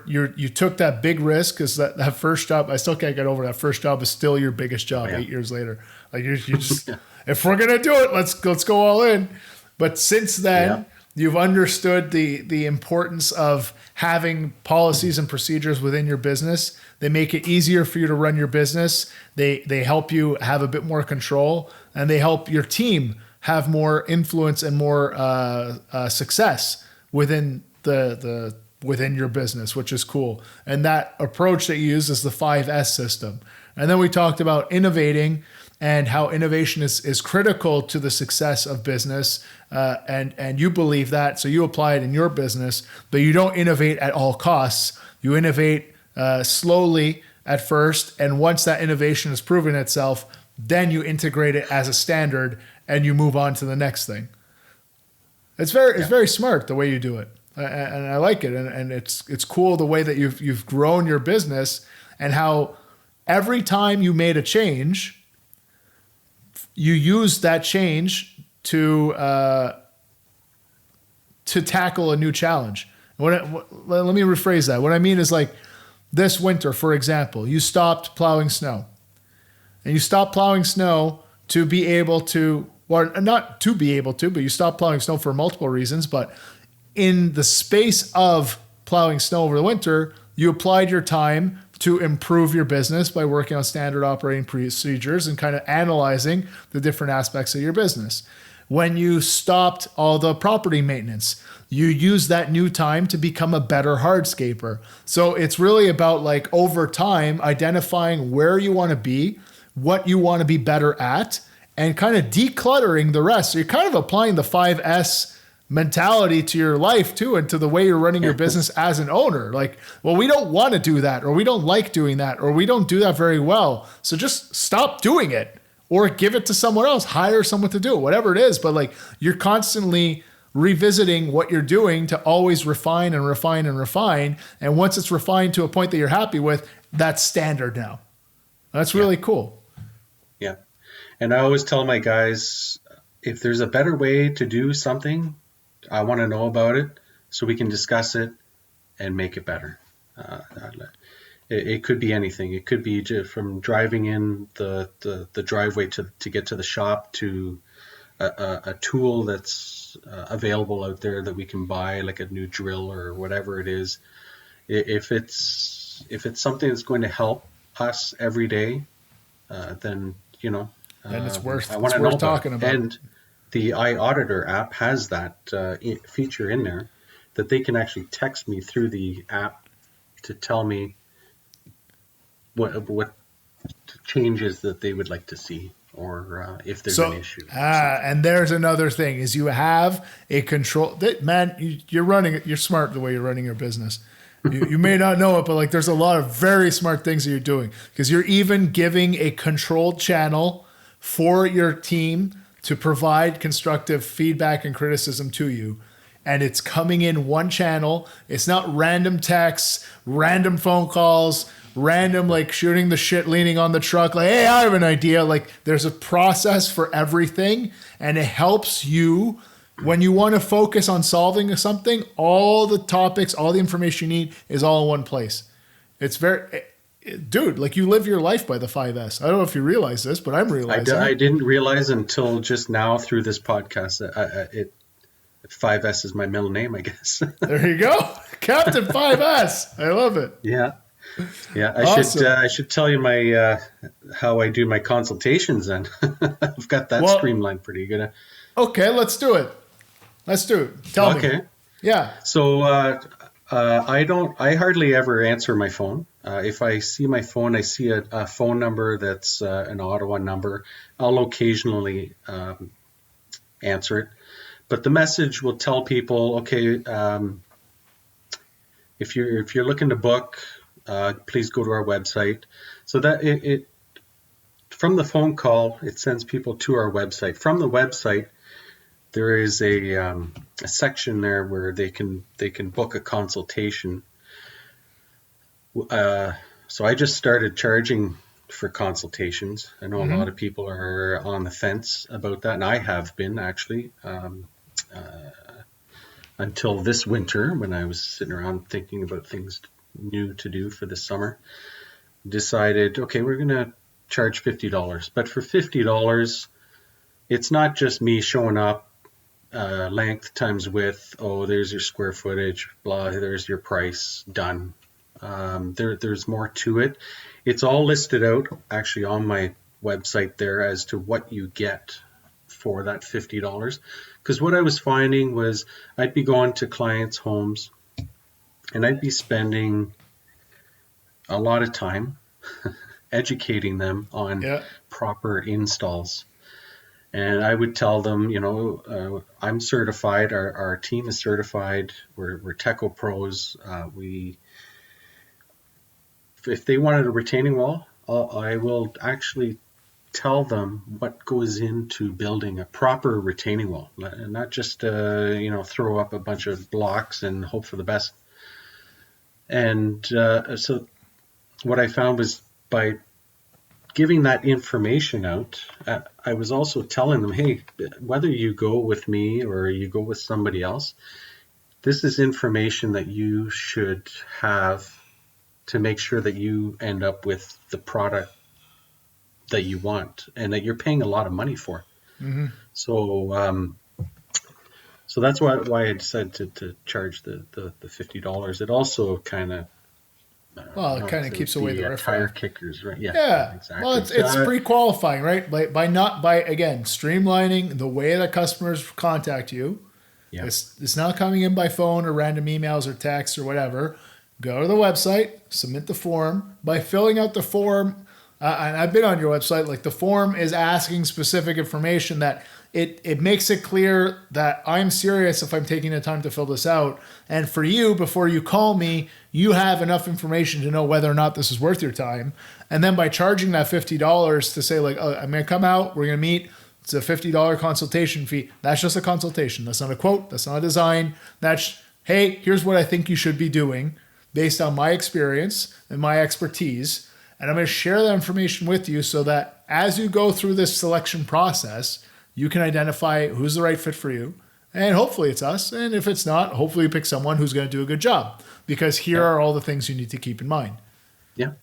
took that big risk, because that first job, I still can't get over that first job is still your biggest job 8 years later. Like you just, if we're going to do it, let's go all in. But since then, you've understood the importance of having policies and procedures within your business. They make it easier for you to run your business. They help you have a bit more control, and they help your team have more influence and more success within within your business, which is cool. And that approach that you use is the 5S system. And then we talked about innovating and how innovation is critical to the success of business. And you believe that, so you apply it in your business, but you don't innovate at all costs. You innovate slowly at first, and once that innovation has proven itself, then you integrate it as a standard and you move on to the next thing. It's very smart the way you do it. And I like it, and it's cool the way that you've grown your business, and how every time you made a change, you used that change to tackle a new challenge. Let me rephrase that. What I mean is, like, this winter, for example, you stopped plowing snow, and you stopped plowing snow to be able to well, not to be able to, but you stopped plowing snow for multiple reasons. But in the space of plowing snow over the winter, you applied your time to improve your business by working on standard operating procedures and kind of analyzing the different aspects of your business. When you stopped all the property maintenance, you use that new time to become a better hardscaper. So it's really about, like, over time, identifying where you want to be, what you want to be better at, and kind of decluttering the rest. So you're kind of applying the 5S mentality to your life too, and to the way you're running your business as an owner. Like, well, we don't want to do that, or we don't like doing that, or we don't do that very well. So just stop doing it, or give it to someone else, hire someone to do it, whatever it is. But like, you're constantly revisiting what you're doing to always refine and refine and refine. And once it's refined to a point that you're happy with, that's standard now. That's really cool. Yeah. And I always tell my guys, if there's a better way to do something, I want to know about it so we can discuss it and make it better. It could be anything. It could be from driving in the driveway to get to the shop, to a tool that's available out there that we can buy, like a new drill or whatever it is. If it's something that's going to help us every day, then then it's worth, I want to know talking about. And the iAuditor app has that feature in there that they can actually text me through the app to tell me what changes that they would like to see, or if there's an issue. And there's another thing, is you have a control that, man, you're smart the way you're running your business. You may not know it, but like, there's a lot of very smart things that you're doing, because you're even giving a controlled channel for your team to provide constructive feedback and criticism to you. And it's coming in one channel. It's not random texts, random phone calls, random like shooting the shit, leaning on the truck, like, hey, I have an idea. Like, there's a process for everything, and it helps you when you want to focus on solving something. All the topics, all the information you need is all in one place. It's very, dude, like, you live your life by the 5S. I don't know if you realize this, but I'm realizing. I didn't realize until just now through this podcast that 5S is my middle name, I guess. There you go. Captain 5S. I love it. Yeah. Yeah. Awesome. I should tell you my how I do my consultations then. I've got that streamlined pretty good. Okay, let's do it. Tell me. Okay. Yeah. So I hardly ever answer my phone. If I see my phone, I see a phone number that's an Ottawa number, I'll occasionally answer it. But the message will tell people, okay, if you're looking to book, please go to our website. So that it from the phone call, it sends people to our website. From the website, there is a section there where they can book a consultation. So I just started charging for consultations. I know a lot of people are on the fence about that, and I have been actually until this winter, when I was sitting around thinking about things new to do for this summer. Decided, okay, we're going to charge $50. But for $50, it's not just me showing up, length times width, oh, there's your square footage, blah, there's your price, done. There's more to it. It's all listed out actually on my website there as to what you get for that $50. Because what I was finding was I'd be going to clients' homes and I'd be spending a lot of time educating them on proper installs. And I would tell them, I'm certified, our team is certified, we're Techo pros. If they wanted a retaining wall, I will actually tell them what goes into building a proper retaining wall, and not just throw up a bunch of blocks and hope for the best. And so what I found was, by giving that information out, I was also telling them, hey, whether you go with me or you go with somebody else, this is information that you should have to make sure that you end up with the product that you want and that you're paying a lot of money for. So so that's why I decided to charge the $50. It also kind of it kind of keeps away the tire kickers, right? Yeah, exactly. Well, it's pre-qualifying, right? By again streamlining the way that customers contact you. Yeah. It's not coming in by phone or random emails or texts or whatever. Go to the website, submit the form. By filling out the form, and I've been on your website, like the form is asking specific information that it makes it clear that I'm serious if I'm taking the time to fill this out. And for you, before you call me, you have enough information to know whether or not this is worth your time. And then by charging that $50 to say like, oh, I'm going to come out, we're going to meet. It's a $50 consultation fee. That's just a consultation. That's not a quote. That's not a design. That's, hey, here's what I think you should be doing based on my experience and my expertise. And I'm going to share that information with you so that as you go through this selection process, you can identify who's the right fit for you. And hopefully it's us. And if it's not, hopefully you pick someone who's going to do a good job, because here are all the things you need to keep in mind. Yeah.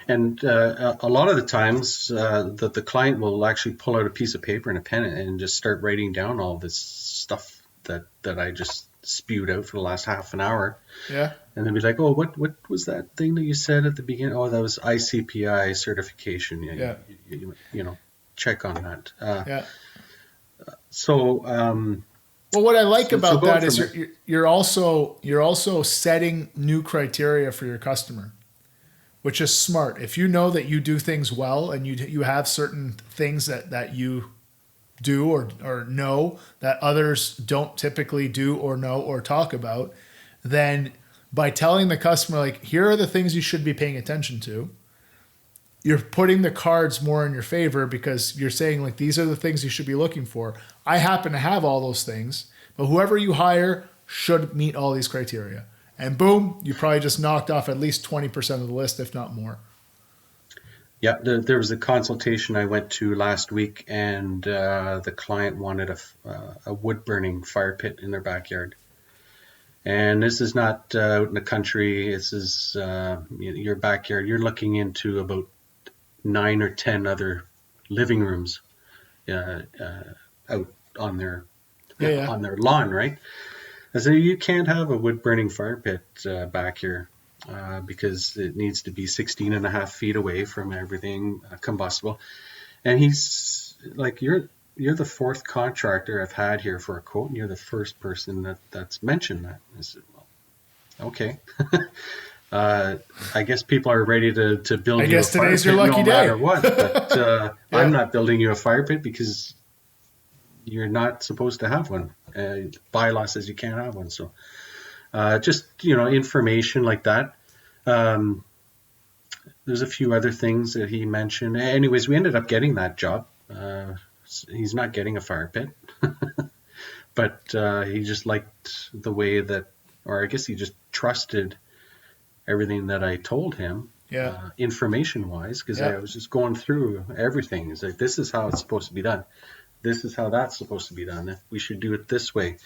And a lot of the times the client will actually pull out a piece of paper and a pen and just start writing down all this stuff that I just spewed out for the last half an hour. Yeah. And they'll be like, oh, what was that thing that you said at the beginning? Oh, that was ICPI certification. Yeah. You know, check on that. Yeah. So, well, what I like about that is you're also setting new criteria for your customer, which is smart. If you know that you do things well and you have certain things that you do or know that others don't typically do or know or talk about, then by telling the customer, like, here are the things you should be paying attention to, you're putting the cards more in your favor, because you're saying, like, these are the things you should be looking for. I happen to have all those things, but whoever you hire should meet all these criteria. And boom, you probably just knocked off at least 20% of the list, if not more. Yeah, there was a consultation I went to last week, and the client wanted a wood-burning fire pit in their backyard. And this is not out in the country. This is your backyard. You're looking into about 9 or 10 other living rooms out on their on their lawn, right? I said, you can't have a wood-burning fire pit back here because it needs to be 16 and a half feet away from everything combustible. And he's like, you're the fourth contractor I've had here for a quote, and you're the first person that's mentioned that. I said, well, okay. I guess people are ready to build you a fire pit no matter what. But I'm not building you a fire pit because you're not supposed to have one. Bylaw says you can't have one. So just, information like that. There's a few other things that he mentioned. Anyways, we ended up getting that job. He's not getting a fire pit, but he just liked the way that, or I guess he just trusted everything that I told him, information wise, because I was just going through everything. It's like, this is how it's supposed to be done. This is how that's supposed to be done. We should do it this way.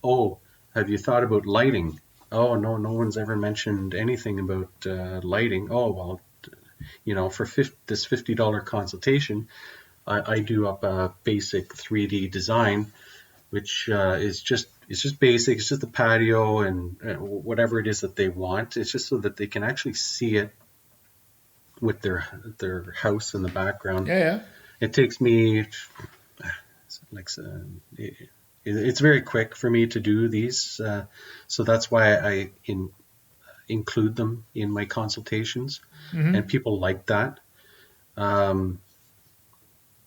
Oh, have you thought about lighting? Oh, no one's ever mentioned anything about lighting. Oh, well, for this $50 consultation, I do up a basic 3D design, which is just basic. It's just the patio and whatever it is that they want. It's just so that they can actually see it with their house in the background. Yeah. It takes me it's very quick for me to do these, so that's why I include them in my consultations, and people like that.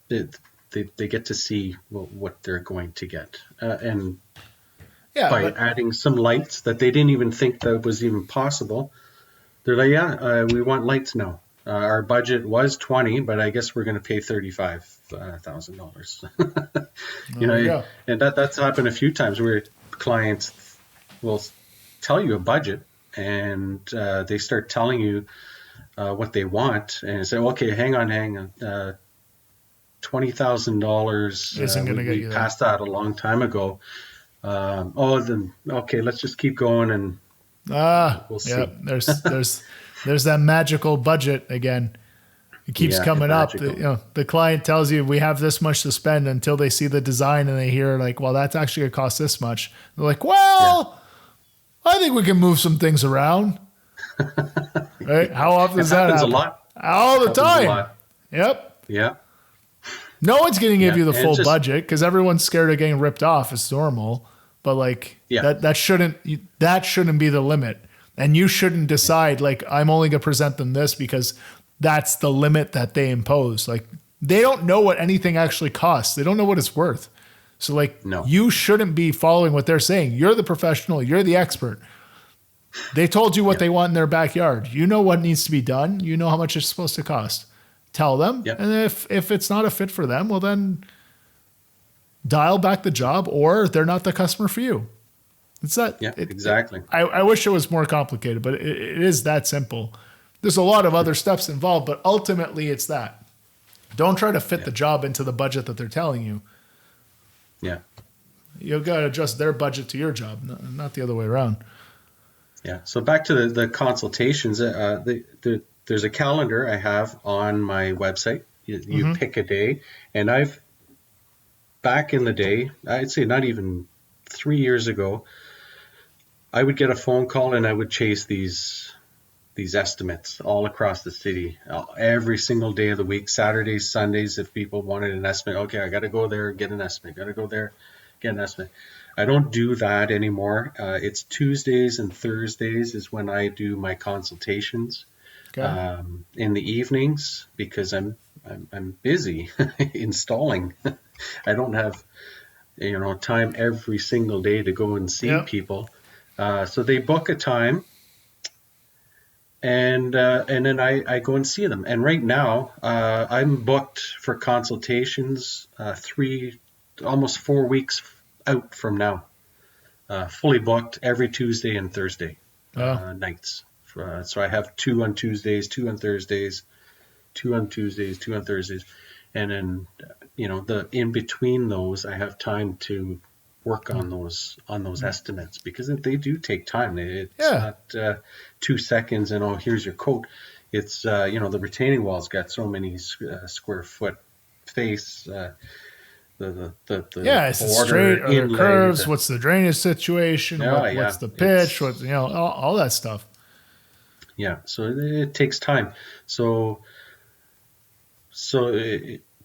They get to see what they're going to get, and by adding some lights that they didn't even think that was even possible, they're like, we want lights now. Our budget was 20, but I guess we're going to pay $35,000. And that's happened a few times where clients will tell you a budget, and they start telling you what they want, and say, okay, hang on. $20,000 isn't going to get you there. Passed that a long time ago. Then okay, let's just keep going, and we'll see. There's that magical budget again. It keeps coming up. The client tells you we have this much to spend until they see the design and they hear like, well, that's actually going to cost this much. They're like, well, I think we can move some things around. Right? How often does that happen? A lot. All the time. Yep. Yeah. No one's going to give you the full budget because everyone's scared of getting ripped off. It's normal. But like that shouldn't be the limit. And you shouldn't decide like I'm only going to present them this because that's the limit that they impose. Like they don't know what anything actually costs. They don't know what it's worth. So like you shouldn't be following what they're saying. You're the professional. You're the expert. They told you what they want in their backyard. You know what needs to be done. You know how much it's supposed to cost. Tell them. And if it's not a fit for them, well then dial back the job or they're not the customer for you. It's that. Yeah, exactly. I wish it was more complicated, but it is that simple. There's a lot of other steps involved, but ultimately it's that. Don't try to fit the job into the budget that they're telling you. Yeah. You've got to adjust their budget to your job, not the other way around. Yeah. So back to the consultations, there's a calendar I have on my website. You pick a day, and back in the day, I'd say not even 3 years ago, I would get a phone call and I would chase these estimates all across the city every single day of the week, Saturdays, Sundays. If people wanted an estimate, okay, I got to go there, get an estimate, got to go there, get an estimate. I don't do that anymore. It's Tuesdays and Thursdays is when I do my consultations in the evenings because I'm busy installing. I don't have time every single day to go and see people. So they book a time and then I go and see them. And right now I'm booked for consultations almost 4 weeks out from now, fully booked every Tuesday and Thursday nights. So I have 2 on Tuesdays, 2 on Thursdays, 2 on Tuesdays, 2 on Thursdays. And then, the in between those, I have time to work on those estimates because they do take time. It's not 2 seconds and here's your quote. It's the retaining wall's got so many square foot face. It's the straight or the curves. What's the drainage situation? What's the pitch? What's all that stuff. Yeah, so it takes time. So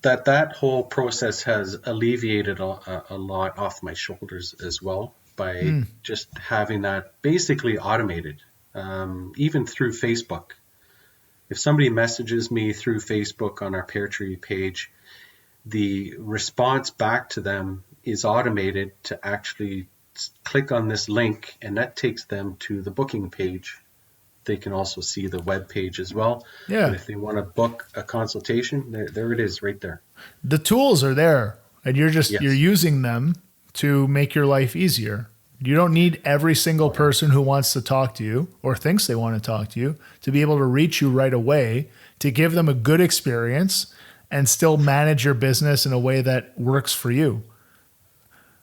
that whole process has alleviated a lot off my shoulders as well by just having that basically automated, even through Facebook. If somebody messages me through Facebook on our Peartree page, the response back to them is automated to actually click on this link, and that takes them to the booking page. They can also see the web page as well. Yeah. But if they want to book a consultation, there it is right there. The tools are there, and you're using them to make your life easier. You don't need every single person who wants to talk to you or thinks they want to talk to you to be able to reach you right away, to give them a good experience and still manage your business in a way that works for you.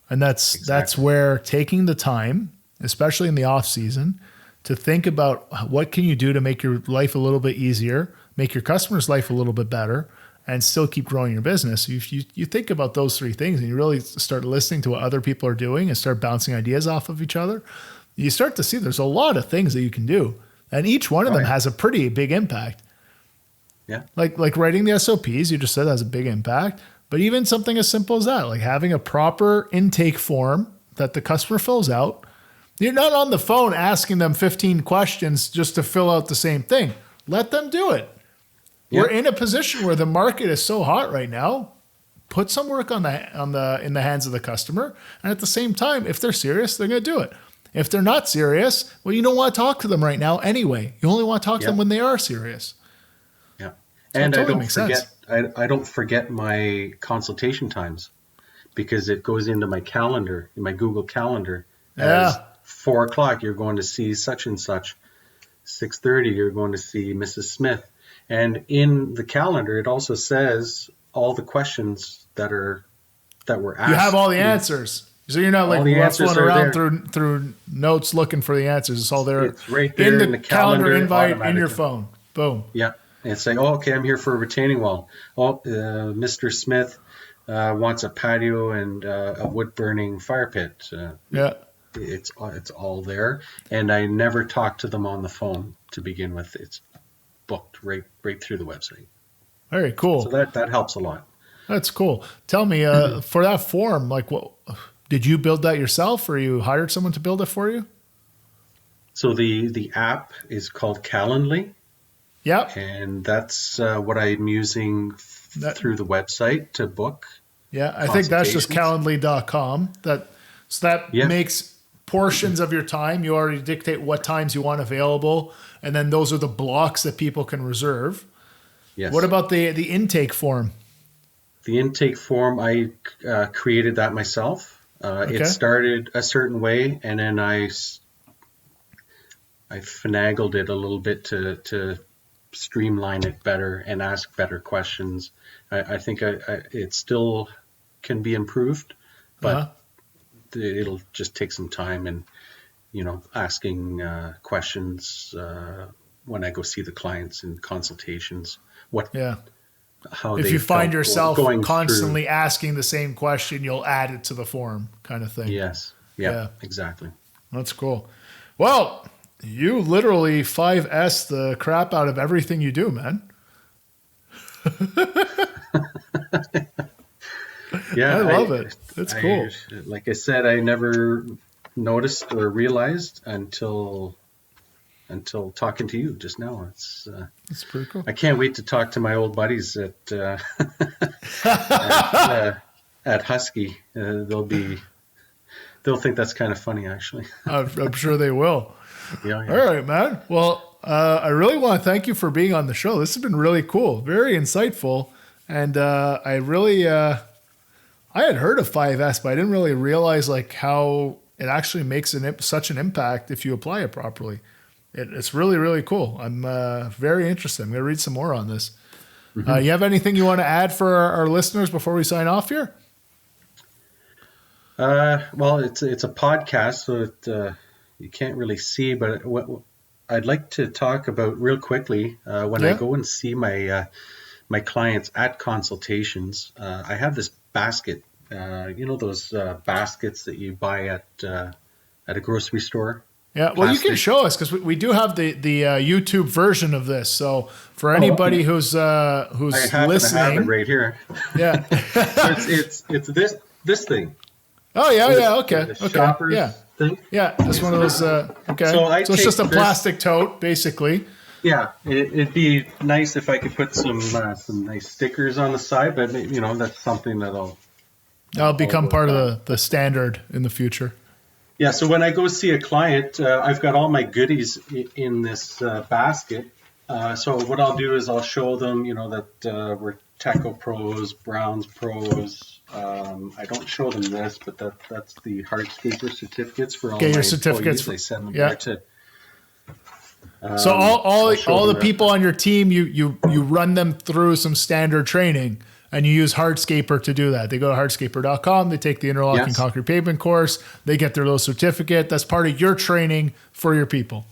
And that's where taking the time, especially in the off season, to think about what can you do to make your life a little bit easier, make your customer's life a little bit better, and still keep growing your business. If you think about those 3 things and you really start listening to what other people are doing and start bouncing ideas off of each other, you start to see there's a lot of things that you can do. And each one of them has a pretty big impact. Yeah. Like writing the SOPs, you just said has a big impact. But even something as simple as that, like having a proper intake form that the customer fills out. You're not on the phone asking them 15 questions just to fill out the same thing. Let them do it. Yep. We're in a position where the market is so hot right now. Put some work in the hands of the customer, and at the same time, if they're serious, they're going to do it. If they're not serious, well, you don't want to talk to them right now anyway. You only want to talk to them when they are serious. Yeah, so and I don't forget my consultation times because it goes into my calendar, in my Google Calendar. As 4 o'clock, you're going to see such and such. 6:30, you're going to see Mrs. Smith. And in the calendar, it also says all the questions that were asked. You have all the answers. So you're not like waffling around through notes looking for the answers. It's all there. It's right there in the calendar invite in your phone. Boom. Yeah. and say, oh, okay, I'm here for a retaining wall. Oh, Mr. Smith wants a patio and a wood burning fire pit. It's all there, and I never talk to them on the phone to begin with. It's booked right through the website. Very cool. So that helps a lot. That's cool. Tell me, for that form, like, what did you build that yourself, or you hired someone to build it for you? So the app is called Calendly. Yep. And that's what I'm using through the website to book. Yeah, I think that's just calendly.com. That makes portions of your time. You already dictate what times you want available, and then those are the blocks that people can reserve. Yes. What about the intake form? The intake form, I created that myself. It started a certain way, and then I finagled it a little bit to streamline it better and ask better questions. I think it still can be improved, but it'll just take some time and, asking questions when I go see the clients in consultations. If you find yourself constantly asking the same question, you'll add it to the form, kind of thing. Yes. Yeah, exactly. That's cool. Well, you literally 5S the crap out of everything you do, man. Yeah, I love it. It's cool. Like I said, I never noticed or realized until talking to you just now. It's pretty cool. I can't wait to talk to my old buddies at Husky. They'll think that's kind of funny, actually. I'm sure they will. Yeah. All right, man. Well, I really want to thank you for being on the show. This has been really cool, very insightful, and I had heard of 5S, but I didn't really realize like how it actually makes such an impact if you apply it properly. It's really, really cool. I'm very interested. I'm going to read some more on this. Mm-hmm. You have anything you want to add for our listeners before we sign off here? Well, it's a podcast, so you can't really see, but what I'd like to talk about real quickly, when I go and see my clients at consultations, I have this basket, those baskets that you buy at a grocery store. Yeah, well, you can show us because we do have the YouTube version of this. So for anybody who's listening, I have it right here. Yeah, it's this thing. Oh yeah, okay. Shoppers thing. Yeah, just one of those. Okay, so it's just a plastic tote, basically. Yeah, it'd be nice if I could put some nice stickers on the side, but that's something that'll become part of the standard in the future. Yeah, so when I go see a client, I've got all my goodies in this basket. So what I'll do is I'll show them, that we're Teco Pros, Browns Pros. I don't show them this, but that's the Hardscaper certificates for all my certificates. They send them there to. So all the people on your team, you run them through some standard training. And you use Hardscaper to do that. They go to hardscaper.com. They take the interlocking concrete pavement course. They get their little certificate. That's part of your training for your people.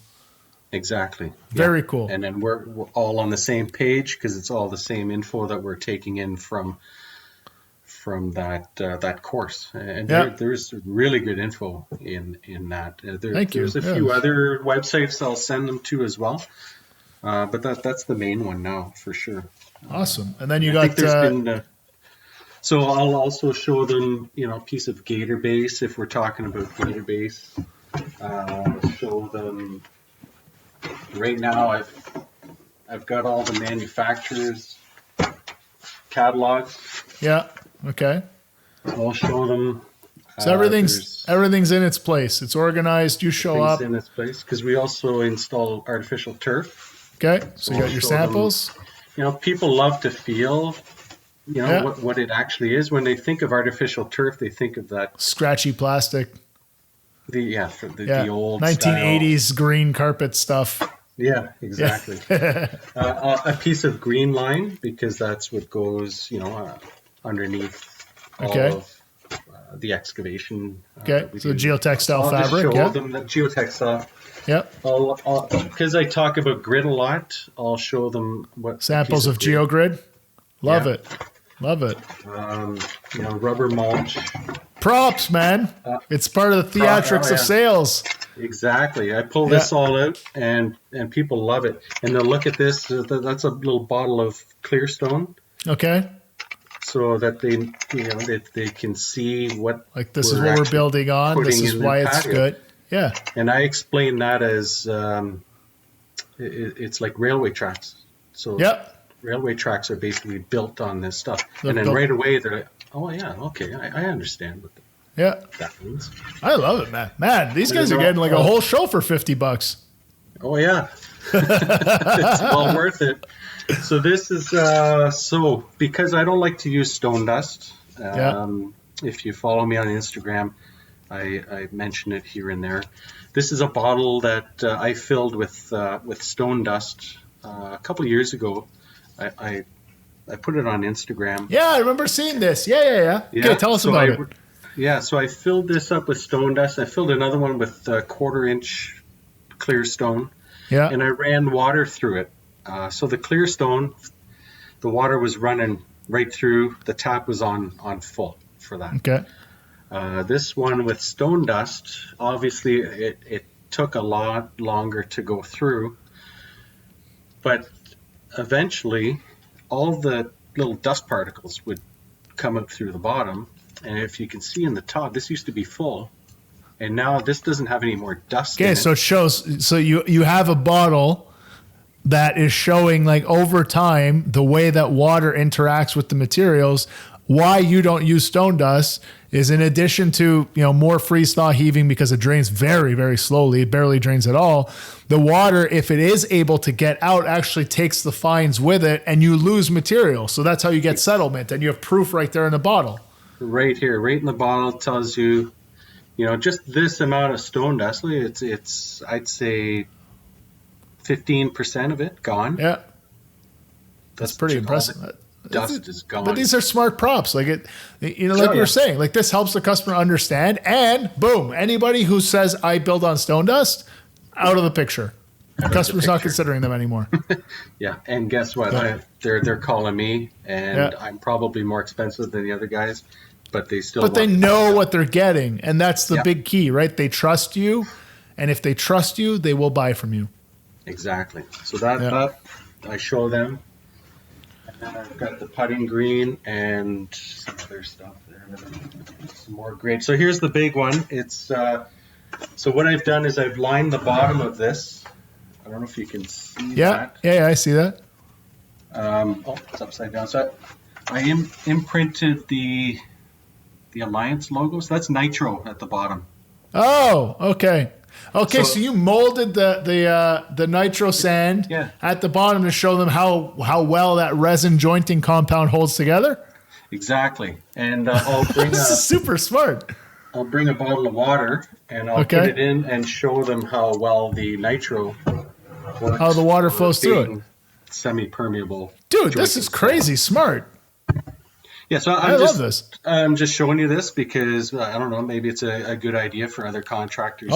Exactly. Very cool. And then we're all on the same page because it's all the same info that we're taking in from that course. And there's really good info in that. Thank you. There's a few other websites I'll send them to as well. But that's the main one now for sure. Awesome. And then you got. So I'll also show them, a piece of gator base if we're talking about gator base. Show them. Right now, I've got all the manufacturers' catalogs. Yeah. Okay. I'll show them. So everything's in its place. It's organized. You show up. In its place because we also install artificial turf. Okay. So you got your samples. People love to feel, what it actually is. When they think of artificial turf, they think of that scratchy plastic. The old 1980s style green carpet stuff. Yeah, exactly. A piece of green line because that's what goes, underneath all of the excavation. Okay, so geotextile fabric. I'll just show them the geotextile. Yep. Because I talk about grid a lot, I'll show them what samples of GeoGrid. Love it. Rubber mulch. Props, man. It's part of the theatrics of sales. Exactly. I pull this all out, and people love it. And they'll look at this. That's a little bottle of Clearstone. Okay. So that they can see what, like, this is what we're building on. This is why it's good. Yeah. And I explain that as it's like railway tracks. So railway tracks are basically built on this stuff. And then right away they're like, oh yeah, okay, I understand what that means. I love it, man. Man, these guys are getting like a whole show for $50. Oh yeah. It's well worth it. So this is because I don't like to use stone dust. If you follow me on Instagram, I mention it here and there. This is a bottle that I filled with stone dust a couple of years ago. I put it on Instagram. Yeah, I remember seeing this. Yeah. Okay, tell us about it. Yeah, so I filled this up with stone dust. I filled another one with 1/4-inch clear stone. Yeah. And I ran water through it. So the clear stone, the water was running right through. The tap was on full for that. Okay. This one with stone dust, obviously it took a lot longer to go through. But eventually, all the little dust particles would come up through the bottom. And if you can see in the top, this used to be full. And now this doesn't have any more dust in it. Okay, so it shows, so you have a bottle that is showing, like, over time, the way that water interacts with the materials. Why you don't use stone dust is, in addition to, more freeze thaw heaving, because it drains very, very slowly, it barely drains at all. The water, if it is able to get out, actually takes the fines with it, and you lose material. So that's how you get settlement, and you have proof right there in the bottle. Right here, right in the bottle, tells you, just this amount of stone dust. It's I'd say 15% of it gone. Yeah, that's pretty impressive. Dust is gone. But these are smart props. Like we were saying, like, this helps the customer understand. And boom, anybody who says I build on stone dust, out of the picture. The customer's not considering them anymore. Yeah, and guess what? They're calling me, and I'm probably more expensive than the other guys, but they still. But they know what they're getting, and that's the big key, right? They trust you, and if they trust you, they will buy from you. Exactly. So that I show them. And I've got the putting green and some other stuff there. Some more grade. So here's the big one. It's so what I've done is I've lined the bottom of this. I don't know if you can see that. Yeah, I see that. It's upside down. So I imprinted the Alliance logo. So that's nitro at the bottom. Oh, okay. Okay, so you molded the nitro sand at the bottom to show them how well that resin jointing compound holds together? Exactly. And I'll bring this is super smart. I'll bring a bottle of water and I'll put it in and show them how well the nitro works. How the water flows through it. Semi-permeable. Dude, this is crazy smart. Yeah, so I love this. I'm just showing you this because I don't know, maybe it's a good idea for other contractors.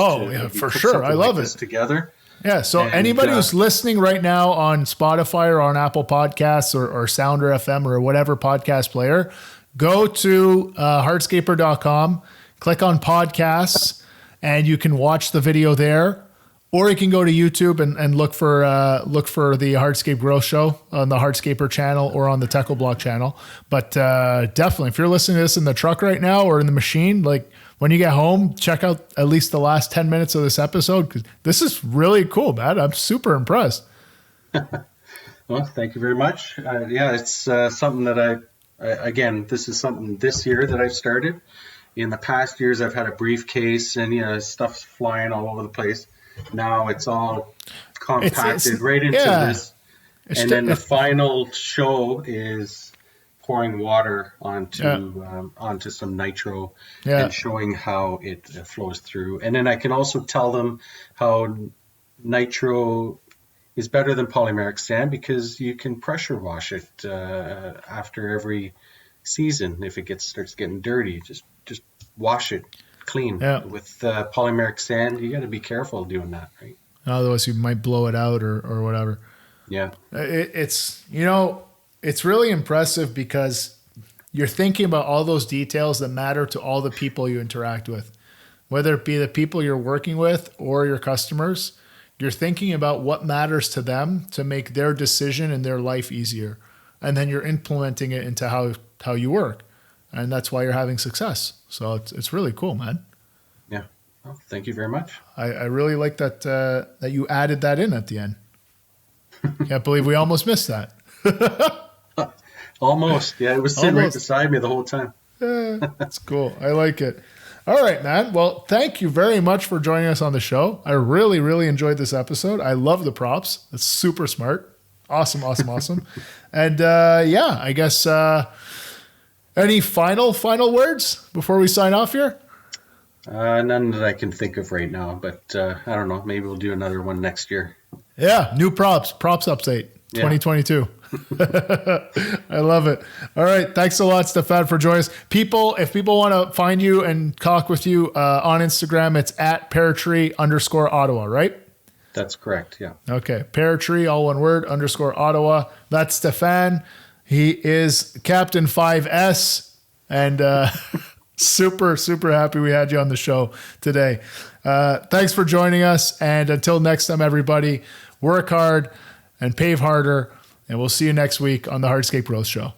For sure. I love it together. Yeah. So anybody who's listening right now on Spotify or on Apple Podcasts or Sounder FM or whatever podcast player, go to hardscaper.com, click on podcasts, and you can watch the video there. Or you can go to YouTube and look for the Hardscape Growth Show on the Hardscaper channel or on the Techo Block channel. But definitely, if you're listening to this in the truck right now or in the machine, like when you get home, check out at least the last 10 minutes of this episode because this is really cool, man. I'm super impressed. Well, thank you very much. It's something that again, this is something this year that I've started. In the past years, I've had a briefcase and stuff's flying all over the place. Now it's all compacted right into this. And then the final show is pouring water onto some nitro and showing how it flows through. And then I can also tell them how nitro is better than polymeric sand because you can pressure wash it after every season. If it starts getting dirty, just wash it clean with polymeric sand. You got to be careful doing that, right? Otherwise you might blow it out or whatever. Yeah. It's really impressive because you're thinking about all those details that matter to all the people you interact with, whether it be the people you're working with or your customers. You're thinking about what matters to them to make their decision and their life easier. And then you're implementing it into how you work. And that's why you're having success. So it's really cool, man. Yeah. Well, thank you very much. I really like that you added that in at the end. Can't believe we almost missed that. Almost. Yeah, it was sitting right beside me the whole time. Yeah, that's cool. I like it. All right, man. Well, thank you very much for joining us on the show. I really, really enjoyed this episode. I love the props. It's super smart. Awesome. And I guess any final words before we sign off here? None that I can think of right now, but I don't know. Maybe we'll do another one next year. Yeah, new props update 2022. I love it. All right. Thanks a lot, Stephan, for joining us. If people want to find you and talk with you on Instagram, it's at Peartree_Ottawa, right? That's correct. Yeah. Okay. Peartree, all one word, _Ottawa. That's Stephan. He is Captain 5S and super, super happy we had you on the show today. Thanks for joining us. And until next time, everybody, work hard and pave harder. And we'll see you next week on the Hardscape Growth Show.